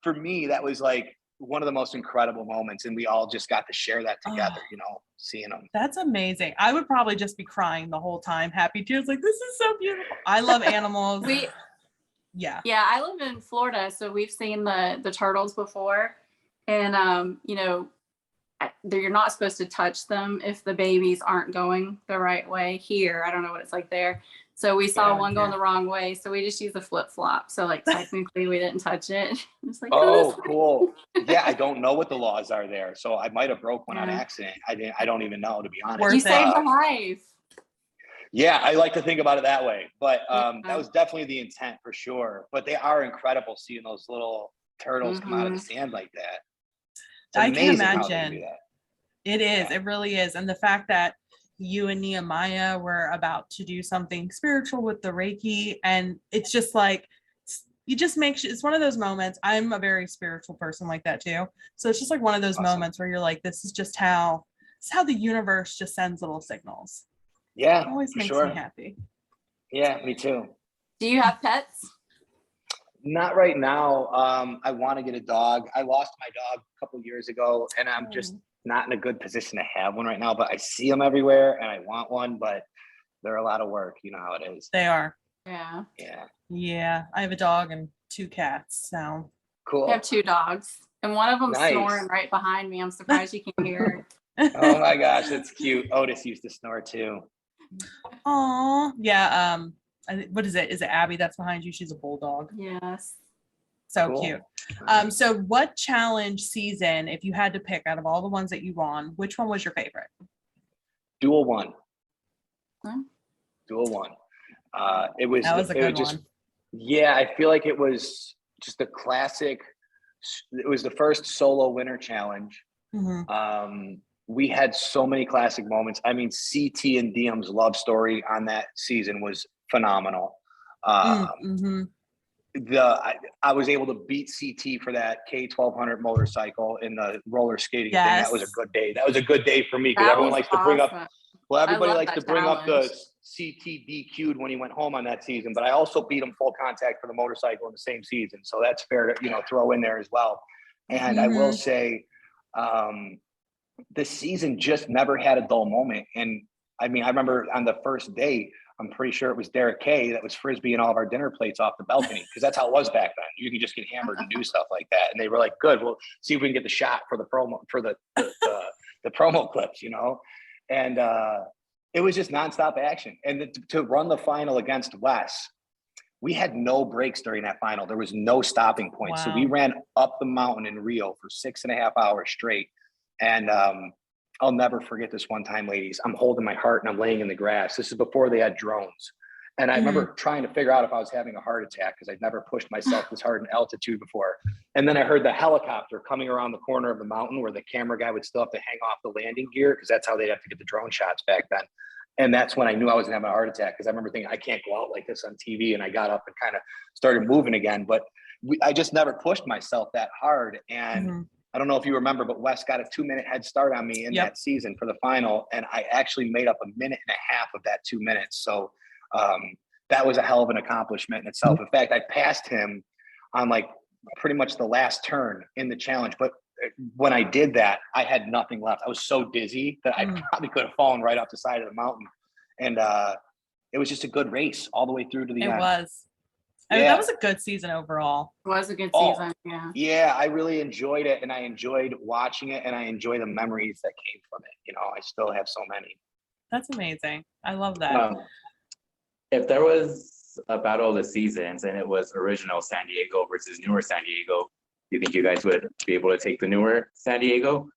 S2: for me, that was like one of the most incredible moments, and we all just got to share that together, you know, seeing them.
S1: That's amazing. I would probably just be crying the whole time, happy tears, like this is so beautiful. I love animals. Yeah,
S3: I live in Florida, so we've seen the turtles before, and you know, you're not supposed to touch them if the babies aren't going the right way. Here, I don't know what it's like there. So we saw one going the wrong way, so we just used a flip flop. So like technically we didn't touch it. It's like,
S2: oh, cool. Yeah, I don't know what the laws are there, so I might have broke one on accident. I don't even know, to be honest.
S3: You saved a life.
S2: Yeah, I like to think about it that way, but that was definitely the intent for sure. But they are incredible seeing those little turtles come out of the sand like that.
S1: I can imagine. It is. It really is. And the fact that you and Nehemiah were about to do something spiritual with the Reiki, and it's just like, you just make it's one of those moments. I'm a very spiritual person like that too. So it's just like one of those moments where you're like, this is just how the universe just sends little signals.
S2: Yeah,
S1: it always makes me happy.
S2: Yeah, me too.
S3: Do you have pets?
S2: Not right now. I want to get a dog. I lost my dog a couple years ago, and I'm just not in a good position to have one right now. But I see them everywhere, and I want one. But they're a lot of work. You know how it is.
S1: They are.
S3: Yeah.
S1: Yeah. I have a dog and 2 cats. So
S2: cool.
S3: I have 2 dogs, and one of them snoring right behind me. I'm surprised you can hear
S2: it. Oh my gosh, that's cute. Otis used to snore too.
S1: Oh yeah. What is it? Is it Abby that's behind you? She's a bulldog.
S3: Yes.
S1: So
S2: Cool.
S1: cute. So what challenge season, if you had to pick out of all the ones that you won, which one was your favorite?
S2: Dual one.
S3: Hmm.
S2: Dual one. It was
S1: a good
S2: just
S1: one.
S2: yeah, I feel like it was just a classic. It was the first solo winter challenge. We had so many classic moments. I mean, CT and Diem's love story on that season was phenomenal. I was able to beat CT for that K1200 motorcycle in the roller skating thing. That was a good day. That was a good day for me because everyone likes to bring up. Well, everybody likes to bring up the CT DQ'd when he went home on that season, but I also beat him full contact for the motorcycle in the same season. So that's fair to, throw in there as well. And I will say, the season just never had a dull moment. And I mean, I remember on the first day, I'm pretty sure it was Derek K that was frisbeeing all of our dinner plates off the balcony because that's how it was back then. You can just get hammered and do stuff like that. And they were like, good, we'll see if we can get the shot for the promo, for the promo clips, And it was just nonstop action. And to run the final against Wes, we had no breaks during that final. There was no stopping point.
S1: Wow.
S2: So we ran up the mountain in Rio for 6.5 hours straight. And I'll never forget this one time, ladies. I'm holding my heart and I'm laying in the grass. This is before they had drones. And I remember trying to figure out if I was having a heart attack because I'd never pushed myself this hard in altitude before. And then I heard the helicopter coming around the corner of the mountain where the camera guy would still have to hang off the landing gear because that's how they'd have to get the drone shots back then. And that's when I knew I was having a heart attack because I remember thinking, I can't go out like this on TV. And I got up and kind of started moving again. But I just never pushed myself that hard. And I don't know if you remember, but Wes got a 2-minute head start on me in that season for the final. And I actually made up 1.5 minutes of that 2 minutes. So that was a hell of an accomplishment in itself. In fact, I passed him on like pretty much the last turn in the challenge. But when I did that, I had nothing left. I was so dizzy that I probably could have fallen right off the side of the mountain. And it was just a good race all the way through to the end.
S1: It was. I mean, that was a good season overall.
S3: It was a good season,
S2: Yeah, I really enjoyed it, and I enjoyed watching it, and I enjoy the memories that came from it. I still have so many.
S1: That's amazing. I love that.
S4: If there was a battle of the seasons and it was original San Diego versus newer San Diego, do you think you guys would be able to take the newer San Diego?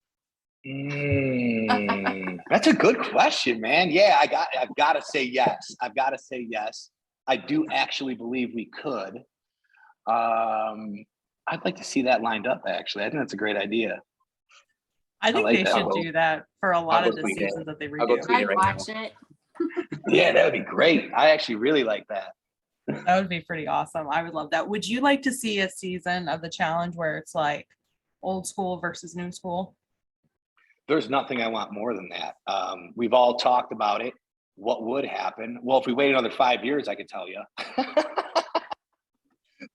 S2: That's a good question, man. Yeah, I've got to say yes. I do actually believe we could. I'd like to see that lined up, actually. I think that's a great idea.
S1: I think they should do that for a lot of the seasons that they redo.
S3: I'd watch it.
S2: Yeah, that would be great. I actually really like that.
S1: That would be pretty awesome. I would love that. Would you like to see a season of the challenge where it's like old school versus new school?
S2: There's nothing I want more than that. We've all talked about it. What would happen? Well, if we wait another 5 years, I could tell you.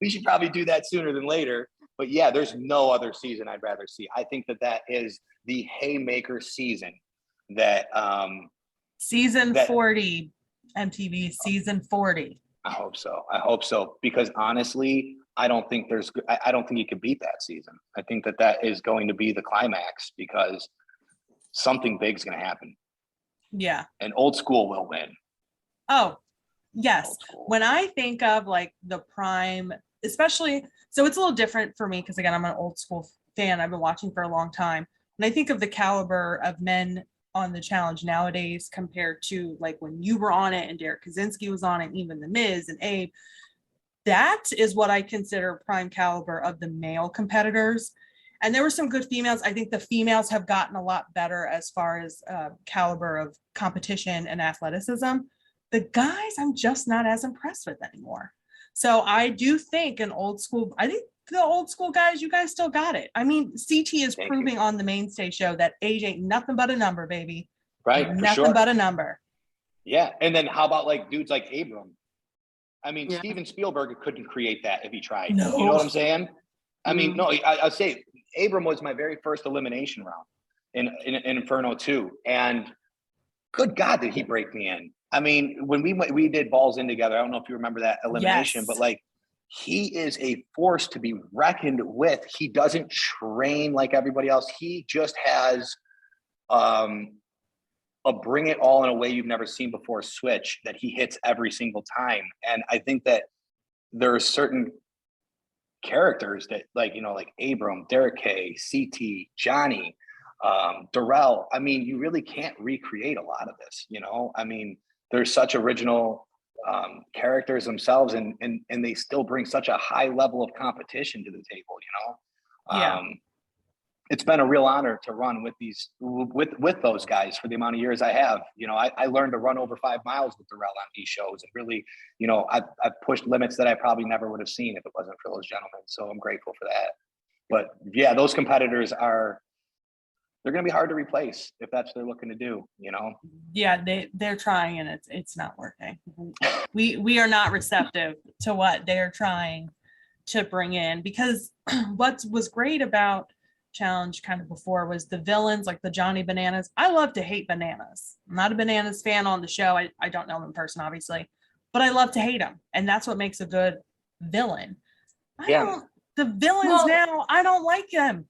S2: We should probably do that sooner than later. But yeah, there's no other season I'd rather see. I think that is the haymaker season that
S1: season 40, MTV season 40.
S2: I hope so. Because honestly, I don't think you could beat that season. I think that is going to be the climax because something big is going to happen.
S1: Yeah.
S2: And old school will win.
S1: Oh, yes. When I think of like the prime, especially, so it's a little different for me because again, I'm an old school fan. I've been watching for a long time. And I think of the caliber of men on the challenge nowadays compared to like when you were on it and Derek Kaczynski was on it, even The Miz and Abe. That is what I consider prime caliber of the male competitors. And there were some good females. I think the females have gotten a lot better as far as caliber of competition and athleticism. The guys, I'm just not as impressed with anymore. So I do think the old school guys, you guys still got it. I mean, CT is proving on the mainstay show that age ain't nothing but a number, baby.
S2: Right.
S1: Nothing but a number.
S2: Yeah. And then how about like dudes like Abram? I mean, Steven Spielberg couldn't create that if he tried.
S1: No.
S2: You know what I'm saying? I mean, no, I'll say Abram was my very first elimination round in Inferno 2. And good God, did he break me in? I mean, when we did Balls In together, I don't know if you remember that elimination, but like he is a force to be reckoned with. He doesn't train like everybody else. He just has a bring it all in a way you've never seen before switch that he hits every single time. And I think that there are certain characters that like, like Abram, Derek K, CT, Johnny, Darrell. I mean, you really can't recreate a lot of this, I mean, they're such original characters themselves, and they still bring such a high level of competition to the table,
S1: Yeah.
S2: It's been a real honor to run with those guys for the amount of years I have. I learned to run over 5 miles with Darrell on these shows, and really, I've pushed limits that I probably never would have seen if it wasn't for those gentlemen. So I'm grateful for that. But yeah, those competitors they're going to be hard to replace if that's what they're looking to do,
S1: Yeah, they're trying, and it's not working. We are not receptive to what they're trying to bring in, because what was great about Challenge kind of before was the villains, like the Johnny Bananas. I love to hate Bananas. I'm not a Bananas fan on the show. I don't know him in person, obviously, but I love to hate him, and that's what makes a good villain. The villains now, I don't like them.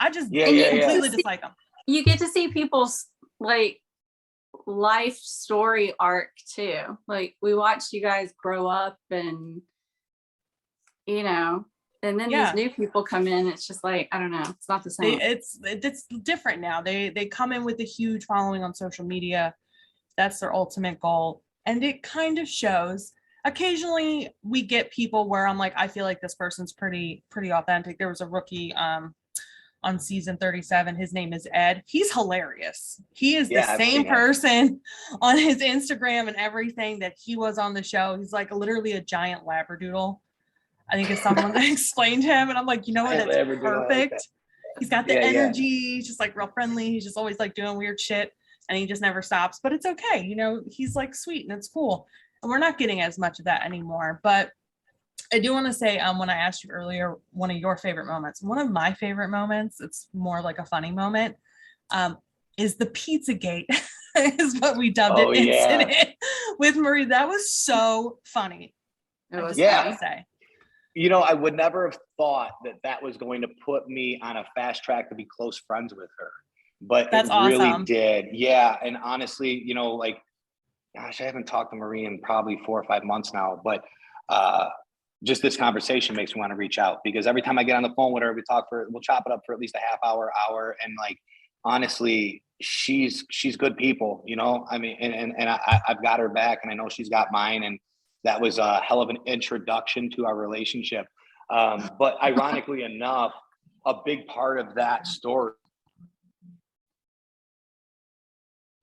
S1: I just completely dislike them.
S3: You get to see people's like life story arc too. Like, we watched you guys grow up, and and then these new people come in. It's just like, I don't know, it's not the same.
S1: It's different now. They come in with a huge following on social media. That's their ultimate goal, and it kind of shows. Occasionally we get people where I'm like, I feel like this person's pretty authentic. There was a rookie on season 37. His name is Ed. He's hilarious. He is the same person on his Instagram and everything that he was on the show. He's like literally a giant labradoodle, I think, is someone that explained him. And I'm like, you know what? That's perfect. Like he's got the energy. He's just like real friendly. He's just always like doing weird shit, and he just never stops. But it's okay. He's like sweet, and it's cool. And we're not getting as much of that anymore. But I do want to say, when I asked you earlier, one of your favorite moments, one of my favorite moments, it's more like a funny moment, is the Pizzagate, is what we dubbed it, incident with Marie. That was so funny.
S3: It was
S1: to say.
S2: I would never have thought that was going to put me on a fast track to be close friends with her, but
S1: that's
S2: really
S1: awesome.
S2: did. Yeah. And honestly, like, gosh, I haven't talked to Marie in probably 4 or 5 months now, but just this conversation makes me want to reach out, because every time I get on the phone with her, we'll chop it up for at least a half hour. And like, honestly, she's good people, I mean, and I've got her back, and I know she's got mine. And that was a hell of an introduction to our relationship. But ironically enough, a big part of that story.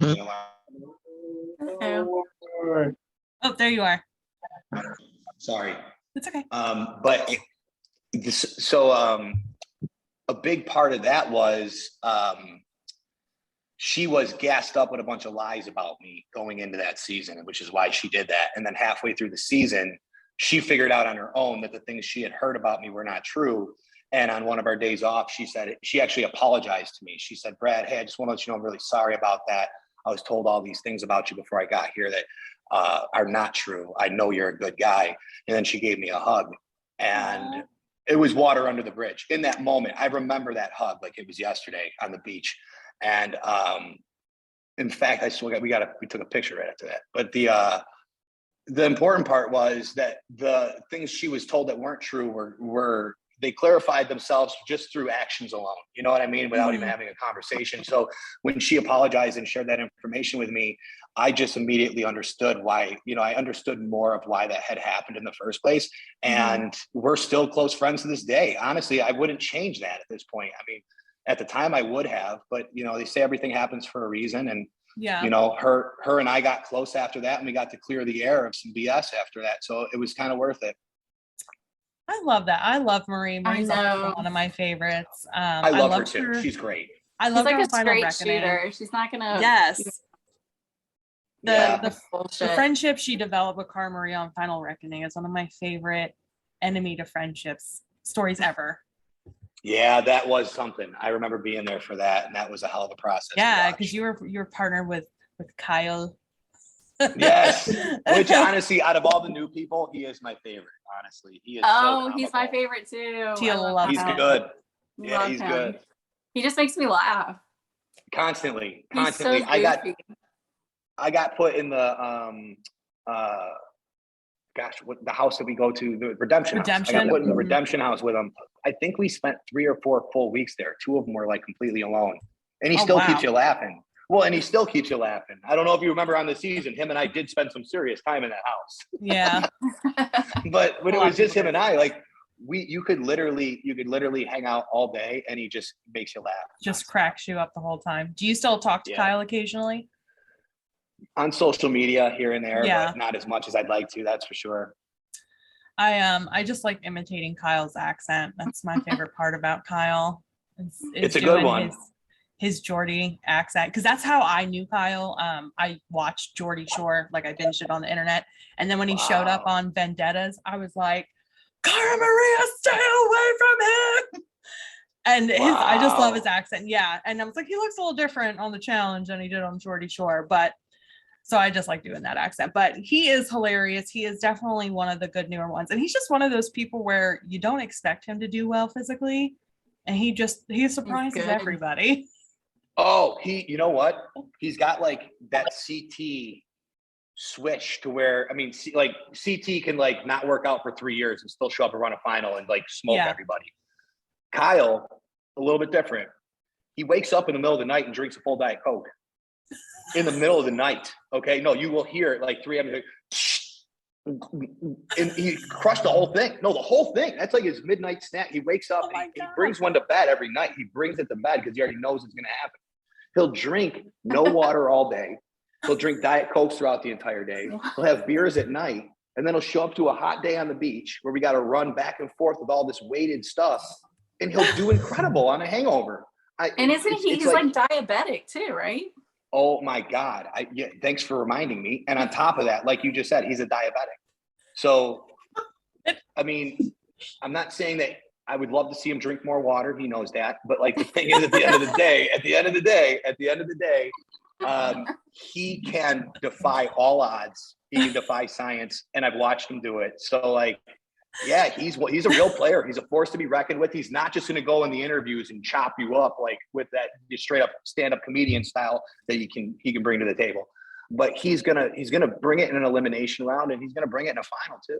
S1: Oh, there you are.
S2: Sorry.
S1: It's okay.
S2: But a big part of that was she was gassed up with a bunch of lies about me going into that season, which is why she did that. And then halfway through the season, she figured out on her own that the things she had heard about me were not true. And on one of our days off, she actually apologized to me. She said, Brad, hey, I just want to let you know I'm really sorry about that. I was told all these things about you before I got here that are not true. I know you're a good guy. And then she gave me a hug, and it was water under the bridge. In that moment, I remember that hug like it was yesterday on the beach. And in fact, we took a picture right after that. But the important part was that the things she was told that weren't true were they clarified themselves just through actions alone. You know what I mean? Without even having a conversation. So when she apologized and shared that information with me, I just immediately understood why, I understood more of why that had happened in the first place. And we're still close friends to this day. Honestly, I wouldn't change that at this point. I mean, at the time I would have, but they say everything happens for a reason. And her and I got close after that, and we got to clear the air of some BS after that. So it was kind of worth it.
S1: I love that. I love Marie. Marie's also one of my favorites.
S2: I love her too. She's great.
S1: I love her
S3: like a
S1: Final
S3: straight
S1: Reckoning.
S3: shooter. She's not gonna.
S1: Yes. The
S3: bullshit.
S1: friendship she developed with Cara Marie on Final Reckoning is one of my favorite enemy to friendships stories ever.
S2: Yeah, that was something. I remember being there for that, and that was a hell of a process.
S1: Yeah, because you were partnered with Kyle.
S2: Yes, which honestly, out of all the new people, he is my favorite. Honestly, he is.
S3: He's my favorite too.
S2: He's good. Yeah, he's good.
S3: He just makes me laugh
S2: constantly.
S3: So
S2: I got put in the gosh, what the house that we go to, the Redemption House. I got
S1: Redemption.
S2: put in the
S1: Mhm.
S2: Redemption House with him. I think we spent 3 or 4 full weeks there. 2 of them were like completely alone. And he
S1: Oh,
S2: still
S1: wow.
S2: keeps you laughing. Well, and he still keeps you laughing. I don't know if you remember on the season, him and I did spend some serious time in that house.
S1: Yeah.
S2: But when
S1: A
S2: it
S1: lot
S2: was
S1: of
S2: just
S1: people
S2: him and I, like you could literally hang out all day and he just makes you laugh.
S1: Just cracks you up the whole time. Do you still talk to
S2: Yeah.
S1: Kyle occasionally?
S2: On social media here and there,
S1: Yeah.
S2: but not as much as I'd like to, that's for sure.
S1: I just like imitating Kyle's accent. That's my favorite part about Kyle.
S2: It's a good
S1: doing
S2: one.
S1: His Geordie accent, because that's how I knew Kyle. I watched Geordie Shore, like I binged it on the internet, and then when he showed up
S2: Wow.
S1: on Vendettas, I was like, Cara Maria, stay away from him. And I just love his
S2: Wow.
S1: accent. Yeah, and I was like, he looks a little different on the challenge than he did on Geordie Shore, but so I just like doing that accent. But he is hilarious. He is definitely one of the good newer ones, and he's just one of those people where you don't expect him to do well physically, and he surprises
S3: good.
S1: everybody.
S2: Oh, you know what? He's got like that CT switch to where, I mean, like CT can like not work out for 3 years and still show up and run a final and like smoke
S1: Yeah.
S2: everybody. Kyle, a little bit different. He wakes up in the middle of the night and drinks a full Diet Coke in the middle of the night. Okay. No, you will hear it like 3 a.m. Like, and he crushed the whole thing. No, the whole thing. That's like his midnight snack. He wakes up,
S1: Oh my
S2: he
S1: God.
S2: brings one to bed every night. He brings it to bed because he already knows it's going to happen. He'll drink no water all day. He'll drink Diet Cokes throughout the entire day. He'll have beers at night. And then he'll show up to a hot day on the beach where we got to run back and forth with all this weighted stuff. And he'll do incredible on a hangover.
S3: And isn't he's like diabetic too, right?
S2: Oh my God. Yeah, thanks for reminding me. And on top of that, like you just said, he's a diabetic. So, I mean, I'm not saying that I would love to see him drink more water. He knows that. But like the thing is, at the end of the day, he can defy all odds. He can defy science. And I've watched him do it. So like, yeah, he's a real player. He's a force to be reckoned with. He's not just going to go in the interviews and chop you up like with that straight up stand-up comedian style that he can bring to the table. But he's gonna bring it in an elimination round, and he's gonna bring it in a final too.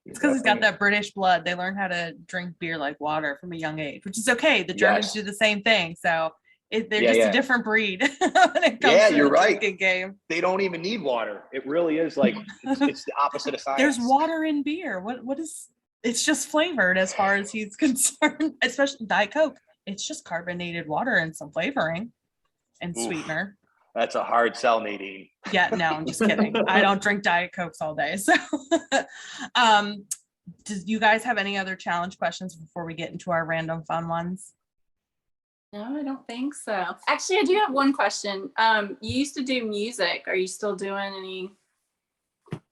S1: It's because he's got that British blood. They learn how to drink beer like water from a young age, which is okay. The Germans do the same thing. So they're just a different breed when it comes to the drinking game.
S2: They don't even need water. It really is like it's the opposite of science.
S1: There's water in beer. What is? It's just flavored as far as he's concerned. Especially Diet Coke. It's just carbonated water and some flavoring and sweetener.
S2: That's a hard sell, Nadine.
S1: Yeah, no, I'm just kidding. I don't drink Diet Cokes all day. So, do you guys have any other challenge questions before we get into our random fun ones?
S3: No, I don't think so. Actually, I do have one question. You used to do music. Are you still doing any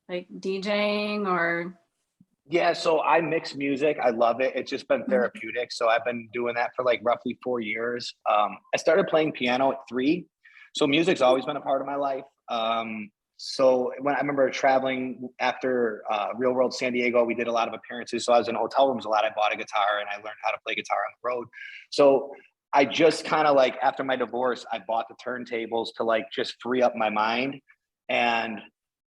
S3: like DJing or?
S2: Yeah, so I mix music. I love it. It's just been therapeutic. So I've been doing that for like roughly 4 years. I started playing piano at 3. So music's always been a part of my life. So when I remember traveling after Real World San Diego, we did a lot of appearances. So I was in hotel rooms a lot. I bought a guitar and I learned how to play guitar on the road. So I just kind of like after my divorce, I bought the turntables to like just free up my mind, and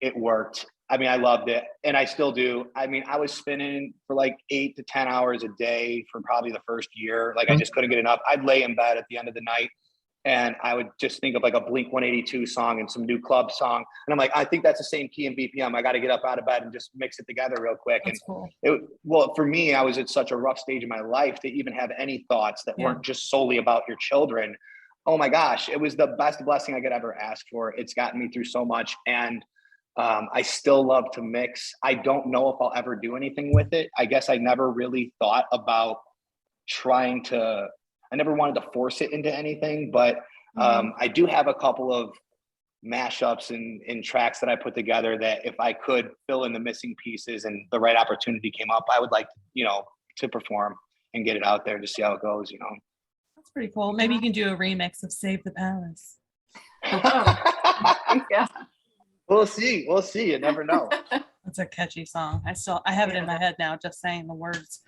S2: it worked. I mean, I loved it, and I still do. I mean, I was spinning for like 8 to 10 hours a day for probably the first year. Like I just couldn't get enough. I'd lay in bed at the end of the night and I would just think of like a Blink 182 song and some new club song. And I'm like, I think that's the same key and BPM. I got to get up out of bed and just mix it together real quick.
S1: That's
S2: and
S1: cool.
S2: Well, for me, I was at such a rough stage in my life to even have any thoughts that weren't just solely about your children. Oh my gosh, it was the best blessing I could ever ask for. It's gotten me through so much. And I still love to mix. I don't know if I'll ever do anything with it. I guess I never really thought about I never wanted to force it into anything, but I do have a couple of mashups and tracks that I put together that if I could fill in the missing pieces and the right opportunity came up, I would like, to perform and get it out there to see how it goes,
S1: That's pretty cool. Maybe you can do a remix of Save the Palace.
S3: Yeah.
S2: We'll see. You never know.
S1: That's a catchy song. I have it in my head now, just saying the words.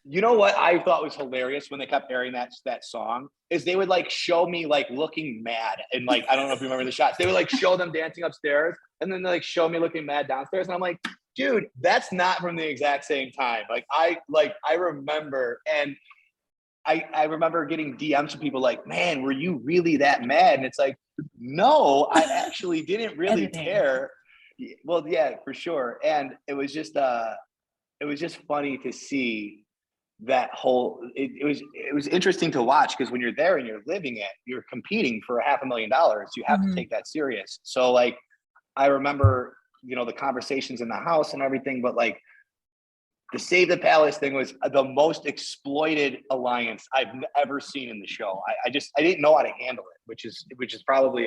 S2: You know what I thought was hilarious when they kept airing that song is they would like show me like looking mad and like I don't know if you remember the shots. They would like show them dancing upstairs and then they like show me looking mad downstairs and I'm like, dude, that's not from the exact same time. I remember, and I remember getting DMs from people like, man, were you really that mad? And it's like, no, I actually didn't really care. Well, yeah, for sure. And it was just funny to see that whole, it was interesting to watch, because when you're there and you're living it, you're competing for $500,000. You have to take that serious. So like, I remember, the conversations in the house and everything, but like, the Save the Palace thing was the most exploited alliance I've ever seen in the show. I didn't know how to handle it, which is probably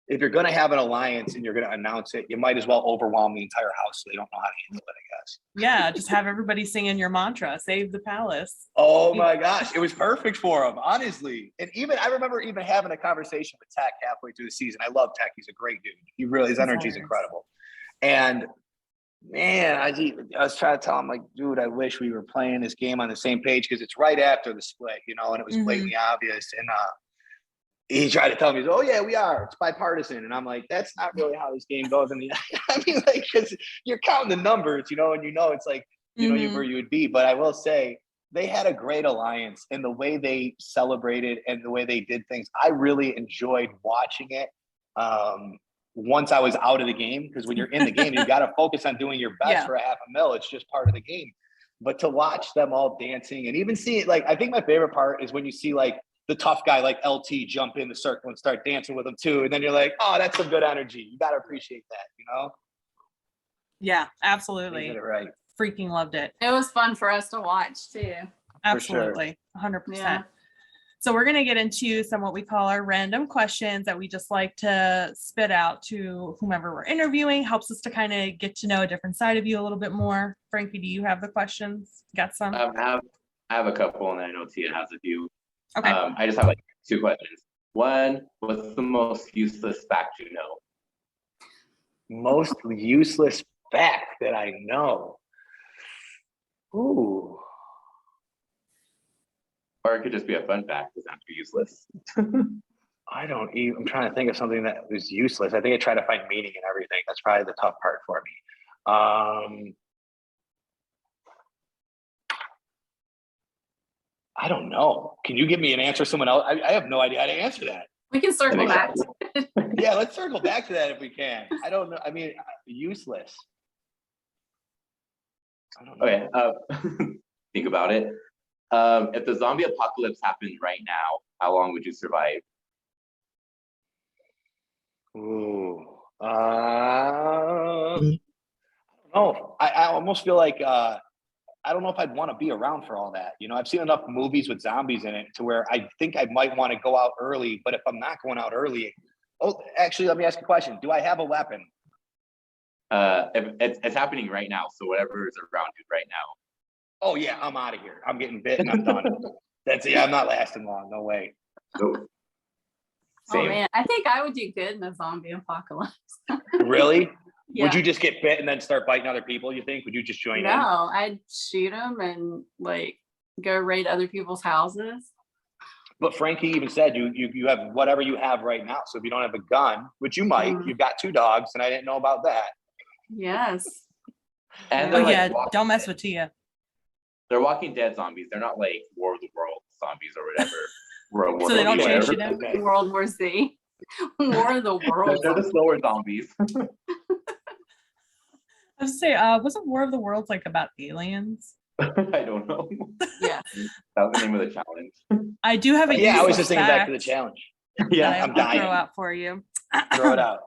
S2: if you're going to have an alliance and you're going to announce it, you might as well overwhelm the entire house so they don't know how to handle it, I guess.
S1: Yeah, just have everybody singing your mantra, Save the Palace.
S2: Oh my gosh, it was perfect for him, honestly. And I remember even having a conversation with Tech halfway through the season. I love Tech. He's a great dude. His energy is incredible. And man, I was trying to tell him, like, dude, I wish we were playing this game on the same page, because it's right after the split, and it was blatantly obvious. And he tried to tell me, oh yeah, we are. It's bipartisan. And I'm like, that's not really how this game goes. I mean, like, because you're counting the numbers, and it's like, where you would be. But I will say, they had a great alliance, and the way they celebrated and the way they did things, I really enjoyed watching it. Once I was out of the game, because when you're in the game, you got to focus on doing your best for $500,000. It's just part of the game. But to watch them all dancing, and even see it, like, I think my favorite part is when you see like the tough guy like LT jump in the circle and start dancing with them too. And then you're like, oh, that's some good energy. You got to appreciate that,
S1: Yeah, absolutely.
S2: They did it right.
S1: Freaking loved it.
S3: It was fun for us to watch too.
S1: Absolutely. 100%. Yeah. So we're going to get into some what we call our random questions that we just like to spit out to whomever we're interviewing. Helps us to kind of get to know a different side of you a little bit more. Frankie, do you have the questions? Got some?
S4: I have a couple, and I know Tia has a few.
S1: Okay.
S4: I just have like 2 questions. One, what's the most useless fact you know?
S2: Most useless fact that I know? Ooh.
S4: Or it could just be a fun fact. It doesn't have to be useless.
S2: I'm trying to think of something that was useless. I think I try to find meaning in everything. That's probably the tough part for me. I don't know. Can you give me an answer? Someone else? I have no idea how to anser that.
S3: We can circle back.
S2: Yeah, let's circle back to that if we can. I don't know. I mean, useless. I don't know.
S4: Okay. Think about it. If the zombie apocalypse happened right now, how long would you survive?
S2: Ooh. I don't know. I almost feel like I don't know if I'd want to be around for all that. I've seen enough movies with zombies in it to where I think I might want to go out early. But if I'm not going out early, actually, let me ask you a question. Do I have a weapon?
S4: It's happening right now. So whatever is around you right now.
S2: Oh yeah, I'm out of here. I'm getting bit and I'm done. That's it. I'm not lasting long. No way.
S4: So,
S3: oh man, I think I would do good in a zombie apocalypse.
S2: Really?
S3: Yeah.
S2: Would you just get bit and then start biting other people, you think? Would you just join in?
S3: No, I'd shoot them and like go raid other people's houses.
S2: But Frankie even said you have whatever you have right now. So if you don't have a gun, which you might, you've got 2 dogs, and I didn't know about that.
S3: Yes.
S4: And
S1: don't mess with Tia.
S4: They're Walking Dead zombies. They're not like War of the World zombies or whatever.
S1: So they don't change you down?
S3: World War Z. War of the World.
S4: They're the slower zombies.
S1: I was say, wasn't War of the Worlds like about aliens?
S4: I don't know.
S3: Yeah.
S4: That was the name of the challenge.
S1: I do have a
S2: I was just thinking back to the challenge.
S4: Yeah,
S2: I'm dying.
S1: Throw out for you.
S2: Throw it out.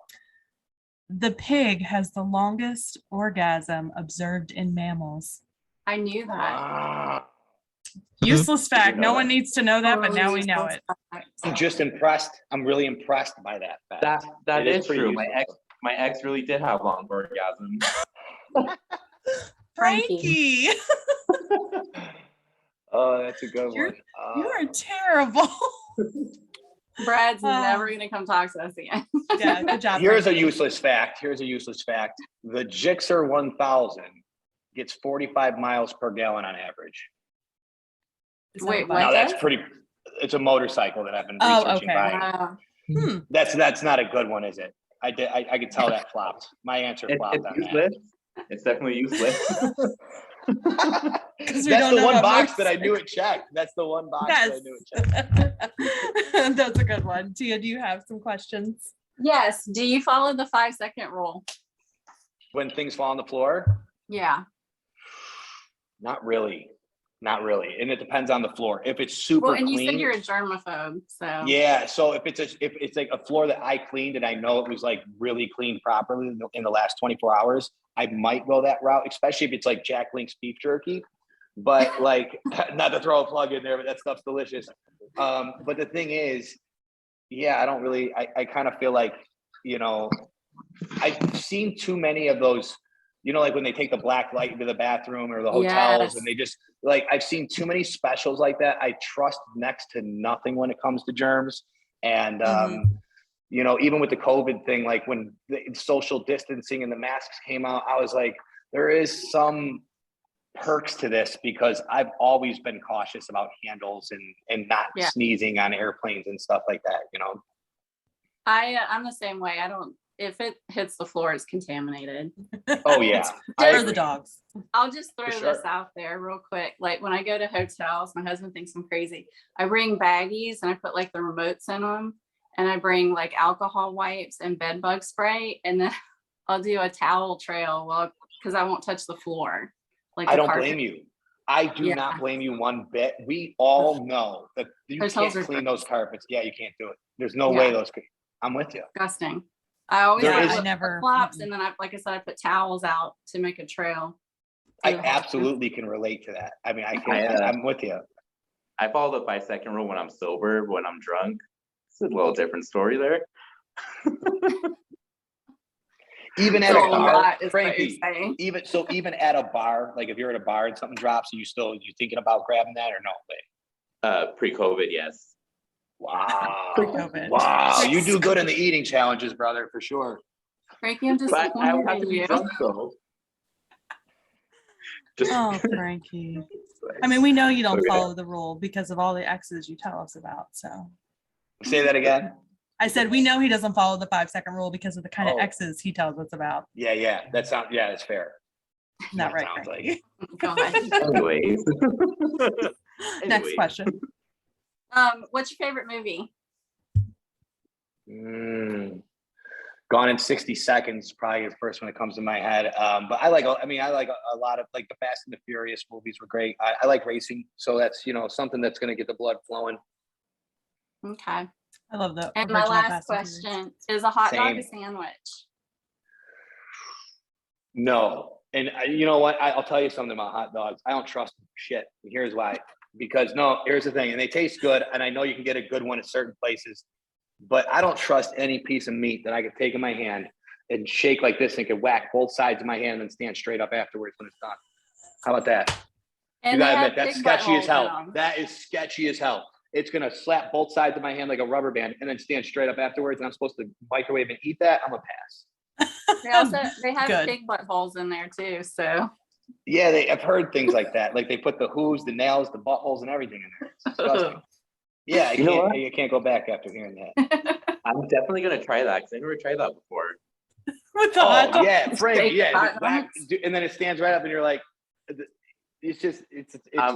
S1: The pig has the longest orgasm observed in mammals.
S3: I knew that.
S1: Useless fact. No one needs to know that, but now we know it.
S2: I'm just impressed. I'm really impressed by that fact.
S4: That is true. My ex really did have long orgasms.
S1: Frankie.
S2: Oh, that's a good one.
S1: You are terrible.
S3: Brad's never going to come talk to us again.
S1: Yeah, good job.
S2: Here's a useless fact. The Gixxer 1000 gets 45 miles per gallon on average.
S3: Wait, what?
S2: Now that's it's a motorcycle that I've been researching. That's not a good one, is it? I could tell that flopped. My answer flopped on that.
S4: It's definitely useless.
S1: Because we
S2: That's
S1: don't
S2: the
S1: know
S2: one
S1: how
S2: box
S1: much-
S2: that I knew it checked. That's the one box that I
S1: Yes.
S2: knew it checked.
S1: That's a good one. Tia, do you have some questions?
S3: Yes. Do you follow the 5-second rule?
S2: When things fall on the floor,
S3: Yeah.
S2: not really. Not really. And it depends on the floor. If it's super
S3: Well, and you
S2: clean.
S3: said you're a germaphobe, so.
S2: Yeah, so if it's like a floor that I cleaned and I know it was like really cleaned properly in the last 24 hours, I might go that route, especially if it's like Jack Link's beef jerky. But like, not to throw a plug in there, but that stuff's delicious. But the thing is, yeah, I don't really. I kind of feel like, you know, I've seen too many of those. You know, like when they take the black light into the bathroom or the hotels,
S3: Yes.
S2: and they just like, I've seen too many specials like that. I trust next to nothing when it comes to germs. And, you know, even with the COVID thing, like when the social distancing and the masks came out, I was like, there is some perks to this because I've always been cautious about handles and not
S3: Yeah.
S2: sneezing on airplanes and stuff like that, you know?
S3: I'm the same way. If it hits the floor, it's contaminated.
S2: Oh yeah. I
S1: For
S3: Just-
S1: the
S2: agree.
S1: dogs.
S3: I'll just throw
S2: For
S3: this
S2: sure.
S3: out there real quick. Like when I go to hotels, my husband thinks I'm crazy. I bring baggies and I put like the remotes in them, and I bring like alcohol wipes and bed bug spray, and then I'll do a towel trail because I won't touch the floor. Like
S2: I
S3: the
S2: don't
S3: carpet.
S2: blame you. I do
S3: Yeah.
S2: not blame you one bit. We all know that you
S3: Hotels
S2: can't
S3: are
S2: clean those carpets. Yeah, you can't do it. There's no
S3: Yeah.
S2: way those could. I'm with you.
S3: Disgusting. I always
S2: There
S3: have
S2: is-
S1: I never-
S3: flops, and then like I said, I put towels out to make a trail.
S2: I
S3: through the whole-
S2: absolutely can relate to that. I mean,
S4: I,
S2: I'm with you.
S4: I follow the 5-second rule when I'm sober, but when I'm drunk, it's a little different story there.
S2: Even at
S3: So
S2: a
S3: a
S2: bar,
S3: lot is what
S2: Frankie,
S3: you're saying.
S2: even at a bar, like if you're at a bar and something drops, you thinking about grabbing that or no?
S4: Pre-COVID, yes.
S2: Wow.
S1: Pre-COVID.
S2: Wow. You do good in the eating challenges, brother, for sure.
S3: Frankie, I'm
S4: But I
S3: disappointed
S4: would have to
S3: in
S4: be
S3: you.
S4: drunk though. Just
S1: Oh, Frankie. I mean, we know you don't
S4: Okay.
S1: follow the rule because of all the X's you tell us about. So
S2: Say that again.
S1: I said, we know he doesn't follow the 5-second rule because of the kind of
S2: Oh.
S1: X's he tells us about.
S2: Yeah. That's fair.
S1: Not
S2: That
S1: right,
S2: sounds like
S1: Frankie.
S3: God.
S4: anyways.
S1: Next
S4: Anyways.
S1: question.
S3: What's your favorite movie?
S2: Gone in 60 Seconds, probably the first one that comes to my head. But I like a lot of like the Fast and the Furious movies were great. I like racing. So that's, you know, something that's going to get the blood flowing.
S3: Okay.
S1: I love the
S3: And my
S1: original
S3: last
S1: Fast and Furious.
S3: question is a hot dog a
S2: Same.
S3: sandwich?
S2: No. And you know what? I'll tell you something about hot dogs. I don't trust them for shit. And here's why. Because here's the thing. And they taste good. And I know you can get a good one at certain places. But I don't trust any piece of meat that I could take in my hand and shake like this and could whack both sides of my hand and stand straight up afterwards when it's done. How about that?
S3: And
S2: You
S3: they
S2: gotta
S3: have
S2: admit, that's
S3: big
S2: sketchy as
S3: buttholes in
S2: hell.
S3: them.
S2: That is sketchy as hell. It's gonna slap both sides of my hand like a rubber band and then stand straight up afterwards. And I'm supposed to microwave and eat that. I'm a pass.
S3: They have
S1: Good.
S3: big buttholes in there too. So
S2: Yeah, I've heard things like that. Like they put the hooves, the nails, the buttholes, and everything in there. It's disgusting. Yeah,
S4: You know what?
S2: you can't go back after hearing that.
S4: I'm definitely gonna try that because I never tried that before.
S1: With the hot
S2: Oh
S1: dog.
S2: yeah, Frank.
S3: Fake
S2: Yeah,
S3: hot
S2: just whack,
S3: dogs.
S2: and then it stands right up, and you're like, it's just it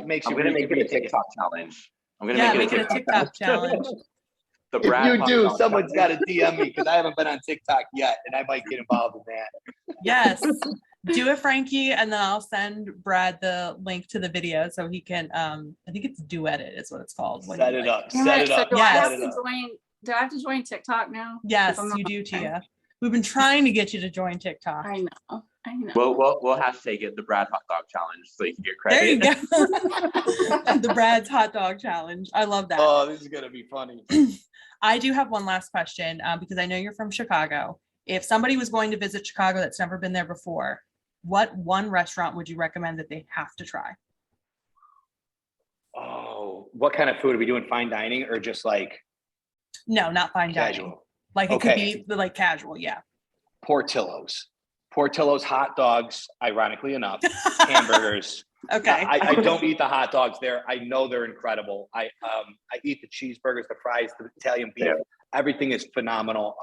S2: makes
S4: I'm
S2: you.
S4: gonna make it a
S2: retake
S4: TikTok challenge. I'm gonna
S1: Yeah,
S4: make
S1: make it a TikTok challenge.
S4: The
S2: If
S4: Brad
S2: you
S4: hot
S2: do,
S4: dog
S2: someone's got
S4: challenge.
S2: to DM me because I haven't been on TikTok yet, and I might get involved in that.
S1: Yes. Do it, Frankie, and then I'll send Brad the link to the video so he can I think it's Duet It is what it's called. when
S2: Set
S1: you,
S2: it
S1: like-
S2: up. Set it
S3: So
S2: up.
S3: do I have
S2: Set it
S3: to
S2: up.
S3: join? Do I have to join TikTok now?
S1: Yes,
S3: I'm not-
S1: you do, Tia. We've been trying to get you to join TikTok.
S3: I know.
S4: We'll hashtag it the Brad hot dog challenge so you can get
S1: There
S4: credit.
S1: you go. The Brad's hot dog challenge. I love that.
S2: Oh, this is gonna be funny.
S1: I do have one last question because I know you're from Chicago. If somebody was going to visit Chicago that's never been there before, what one restaurant would you recommend that they have to try?
S2: Oh, what kind of food are we doing? Fine dining or just like
S1: No, not fine dining.
S2: casual?
S1: Like it
S2: Okay.
S1: could be like casual, yeah.
S2: Portillo's hot dogs, ironically enough, hamburgers,
S1: Okay.
S2: I don't eat the hot dogs there. I know they're incredible. I eat the cheeseburgers, the fries, the Italian beef.
S4: Yeah.
S2: Everything is phenomenal.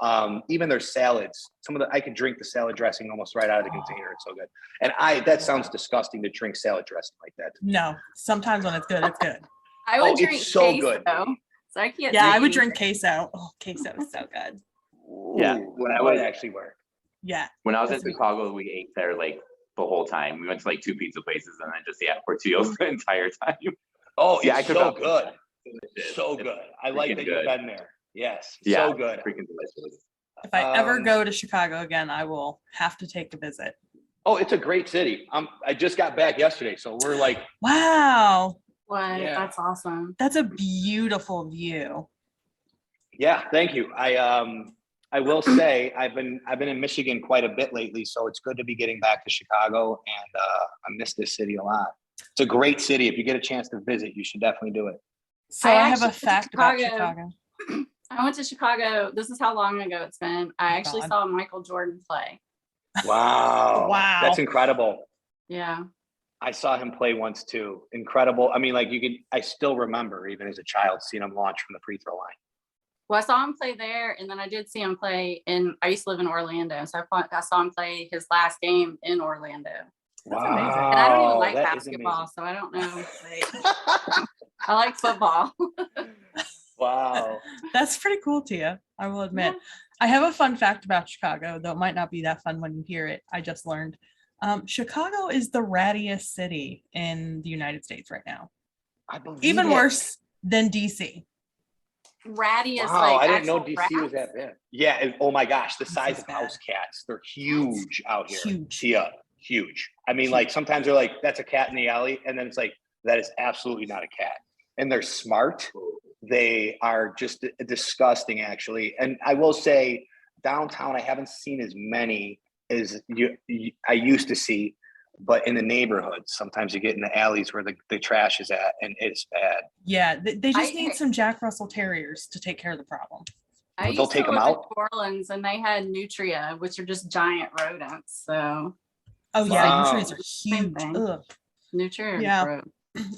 S2: Even their salads. I can drink the salad dressing almost right out of the container. It's so good. And that sounds disgusting to drink salad dressing like that.
S1: No, sometimes when it's good, it's good.
S3: I would drink
S2: it's so
S3: queso,
S2: good.
S3: so I can't.
S1: Yeah, I would
S3: anything.
S1: drink queso. Oh, queso is so good.
S4: Yeah,
S2: When that might actually work.
S1: Yeah.
S4: When I was in
S1: That's-
S4: Chicago, we ate there like the whole time. We went to like 2 pizza places and then just Portillo's the entire time.
S2: Oh,
S4: Yeah,
S2: it's
S4: I could
S2: so
S4: vouch for
S2: good.
S4: that.
S2: So good. I like
S4: freaking
S2: that
S4: good.
S2: you've been there. Yes.
S4: Yeah,
S2: So good.
S4: freaking delicious.
S1: If I ever
S2: Um,
S1: go to Chicago again, I will have to take a visit.
S2: Oh, it's a great city. I just got back yesterday, so we're like,
S1: Wow.
S3: What?
S2: Yeah.
S3: That's awesome.
S1: That's a beautiful view.
S2: yeah, thank you. I will say I've been in Michigan quite a bit lately, so it's good to be getting back to Chicago, and I miss this city a lot. It's a great city. If you get a chance to visit, you should definitely do it.
S1: So
S3: I
S1: I have a
S3: actually went to
S1: fact about
S3: Chicago.
S1: Chicago.
S3: I went to Chicago. This is how long ago it's been. I actually
S1: God.
S3: saw Michael Jordan play.
S2: Wow.
S1: Wow.
S2: That's incredible.
S3: Yeah.
S2: I saw him play once too. Incredible. I mean, like I still remember even as a child seeing him launch from the free throw line.
S3: Well, I saw him play there, and then I did see him play I used to live in Orlando, so I saw him play his last game in Orlando.
S1: That's amazing.
S3: And I don't even like
S2: that is
S3: basketball, so I don't know. I like football.
S2: Wow.
S1: That's pretty cool, Tia. I will admit.
S3: Yeah.
S1: I have a fun fact about Chicago, though it might not be that fun when you hear it. I just learned. Chicago is the rattiest city in the United States right now.
S2: I believe
S1: Even
S2: it.
S1: worse than DC.
S3: Ratty is
S2: Wow,
S3: like
S2: I didn't know
S3: actual
S2: DC was
S3: rats.
S2: that big. Yeah. Oh my gosh, the
S1: This
S2: size
S1: is
S2: of
S1: bad.
S2: house cats. They're huge out here.
S1: Huge.
S2: Yeah, huge. I mean, like sometimes they're like, that's a cat in the alley. And then it's like, that is absolutely not a cat. And they're smart. They are just disgusting, actually. And I will say, downtown, I haven't seen as many as I used to see. But in the neighborhoods, sometimes you get in the alleys where the trash is at, and it's bad.
S1: Yeah, they just
S3: I-
S1: need some Jack Russell Terriers to take care of the problem.
S3: I
S2: They'll
S3: used to
S2: take 'em
S3: live in
S2: out?
S3: New Orleans, and they had nutria, which are just giant rodents. So
S1: Oh yeah,
S2: Wow.
S1: nutrients are
S3: Same
S1: huge.
S3: thing.
S1: Ugh.
S3: nutria.
S1: Yeah.
S3: Gross.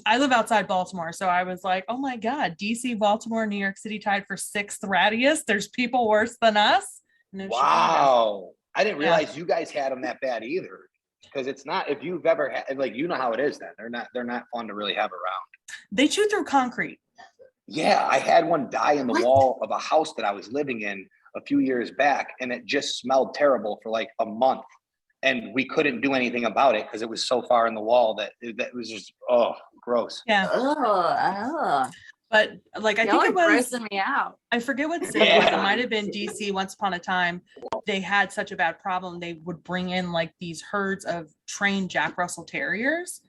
S1: I live outside Baltimore, so I was like, oh my God, DC, Baltimore, New York City tied for 6th rattiest. There's people worse than us. And then Chicago.
S2: Wow. I didn't
S1: Yeah.
S2: realize you guys had them that bad either. Because it's not, if you've ever had, like, you know how it is then. They're not fun to really have around.
S1: They chew through concrete.
S2: Yeah, I had one die in the
S1: What?
S2: wall of a house that I was living in a few years back, and it just smelled terrible for like a month. And we couldn't do anything about it because it was so far in the wall that was just, oh, gross.
S1: Yeah.
S3: Oh,
S1: But like, I
S3: y'all
S1: think
S3: are
S1: it was,
S3: grossing me out.
S1: I forget what city it was. It
S2: Yeah.
S1: might have been DC once upon a time. They had such a bad problem. They would bring in like these herds of trained Jack Russell Terriers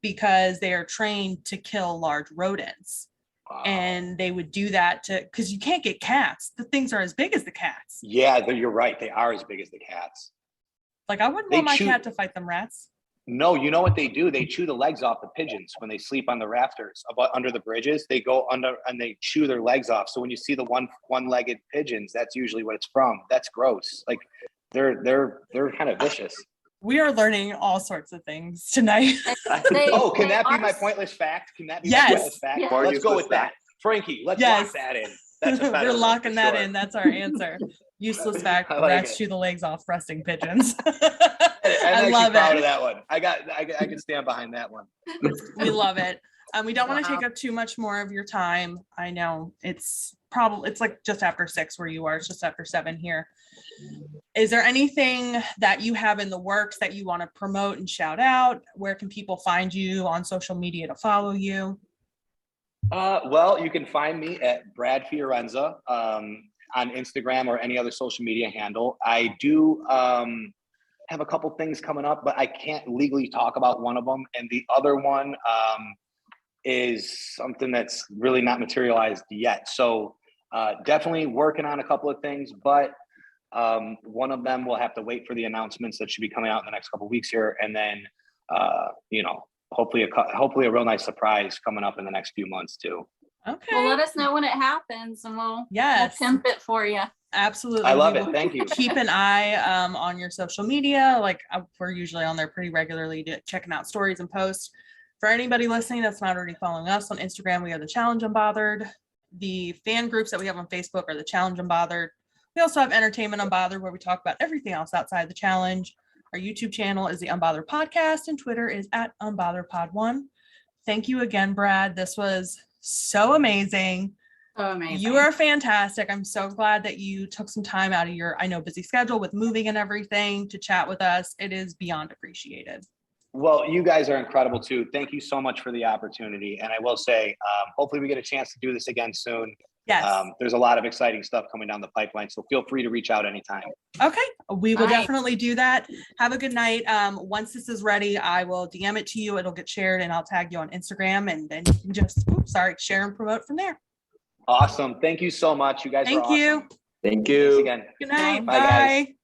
S1: because they are trained to kill large rodents.
S2: Wow.
S1: And they would do that because you can't get cats. The things are as big as the cats.
S2: Yeah, you're right. They are as big as the cats.
S1: Like, I wouldn't
S2: They
S1: want my
S2: chew-
S1: cat to fight them rats.
S2: No, you know what they do? They chew the legs off the pigeons when they sleep on the rafters under the bridges. They go under and they chew their legs off. So when you see the one-legged pigeons, that's usually what it's from. That's gross. Like they're kind of vicious.
S1: We are learning all sorts of things tonight.
S2: Oh, can
S3: they
S2: that be
S3: are
S2: my pointless fact? Can that be
S1: Yes.
S2: my pointless fact?
S3: Yeah.
S4: Or
S2: Let's go
S4: useless
S2: with that.
S4: fact.
S2: Frankie, let's
S1: Yes.
S2: lock that in. That's a better
S1: We're
S2: one
S1: locking
S2: for
S1: that
S2: sure.
S1: in. That's our answer. Useless fact.
S2: I like
S1: Rats
S2: it.
S1: chew the legs off resting pigeons.
S2: I'm
S1: I
S2: actually
S1: love
S2: proud
S1: it.
S2: of that one. I can stand behind that one.
S1: We love it. We don't want to
S3: Wow.
S1: take up too much more of your time. I know it's like just after 6 where you are. It's just after 7 here. Is there anything that you have in the works that you want to promote and shout out? Where can people find you on social media to follow you?
S2: Well, you can find me at Brad Fiorenza on Instagram or any other social media handle. I do have a couple things coming up, but I can't legally talk about one of them. And the other one is something that's really not materialized yet. So definitely working on a couple of things, but one of them will have to wait for the announcements that should be coming out in the next couple of weeks here. And then, hopefully a real nice surprise coming up in the next few months too.
S1: Okay.
S3: Well, let us know when it happens, and we'll
S1: Yes,
S3: pimp it for you.
S1: absolutely.
S2: I love
S1: We
S2: it.
S1: will
S2: Thank you.
S1: Keep an eye on your social media. Like we're usually on there pretty regularly checking out stories and posts. For anybody listening that's not already following us on Instagram, we are the Challenge Unbothered. The fan groups that we have on Facebook are the Challenge Unbothered. We also have Entertainment Unbothered, where we talk about everything else outside the challenge. Our YouTube channel is the Unbothered Podcast, and Twitter is at UnbotheredPod1. Thank you again, Brad. This was so amazing.
S3: So amazing.
S1: You are fantastic. I'm so glad that you took some time out of your, I know, busy schedule with moving and everything to chat with us. It is beyond appreciated.
S2: Well, you guys are incredible too. Thank you so much for the opportunity. And I will say, hopefully we get a chance to do this again soon.
S1: Yes.
S2: There's a lot of exciting stuff coming down the pipeline, so feel free to reach out anytime.
S1: Okay. We will
S3: Nice.
S1: definitely do that. Have a good night. Once this is ready, I will DM it to you. It'll get shared and I'll tag you on Instagram, and then you can just, share and promote from there.
S2: Awesome. Thank you so much. You guys are
S1: Thank
S2: awesome.
S1: you.
S4: Thank
S2: Thanks
S4: you.
S2: again.
S1: Good night.
S2: Bye, guys.
S1: Bye.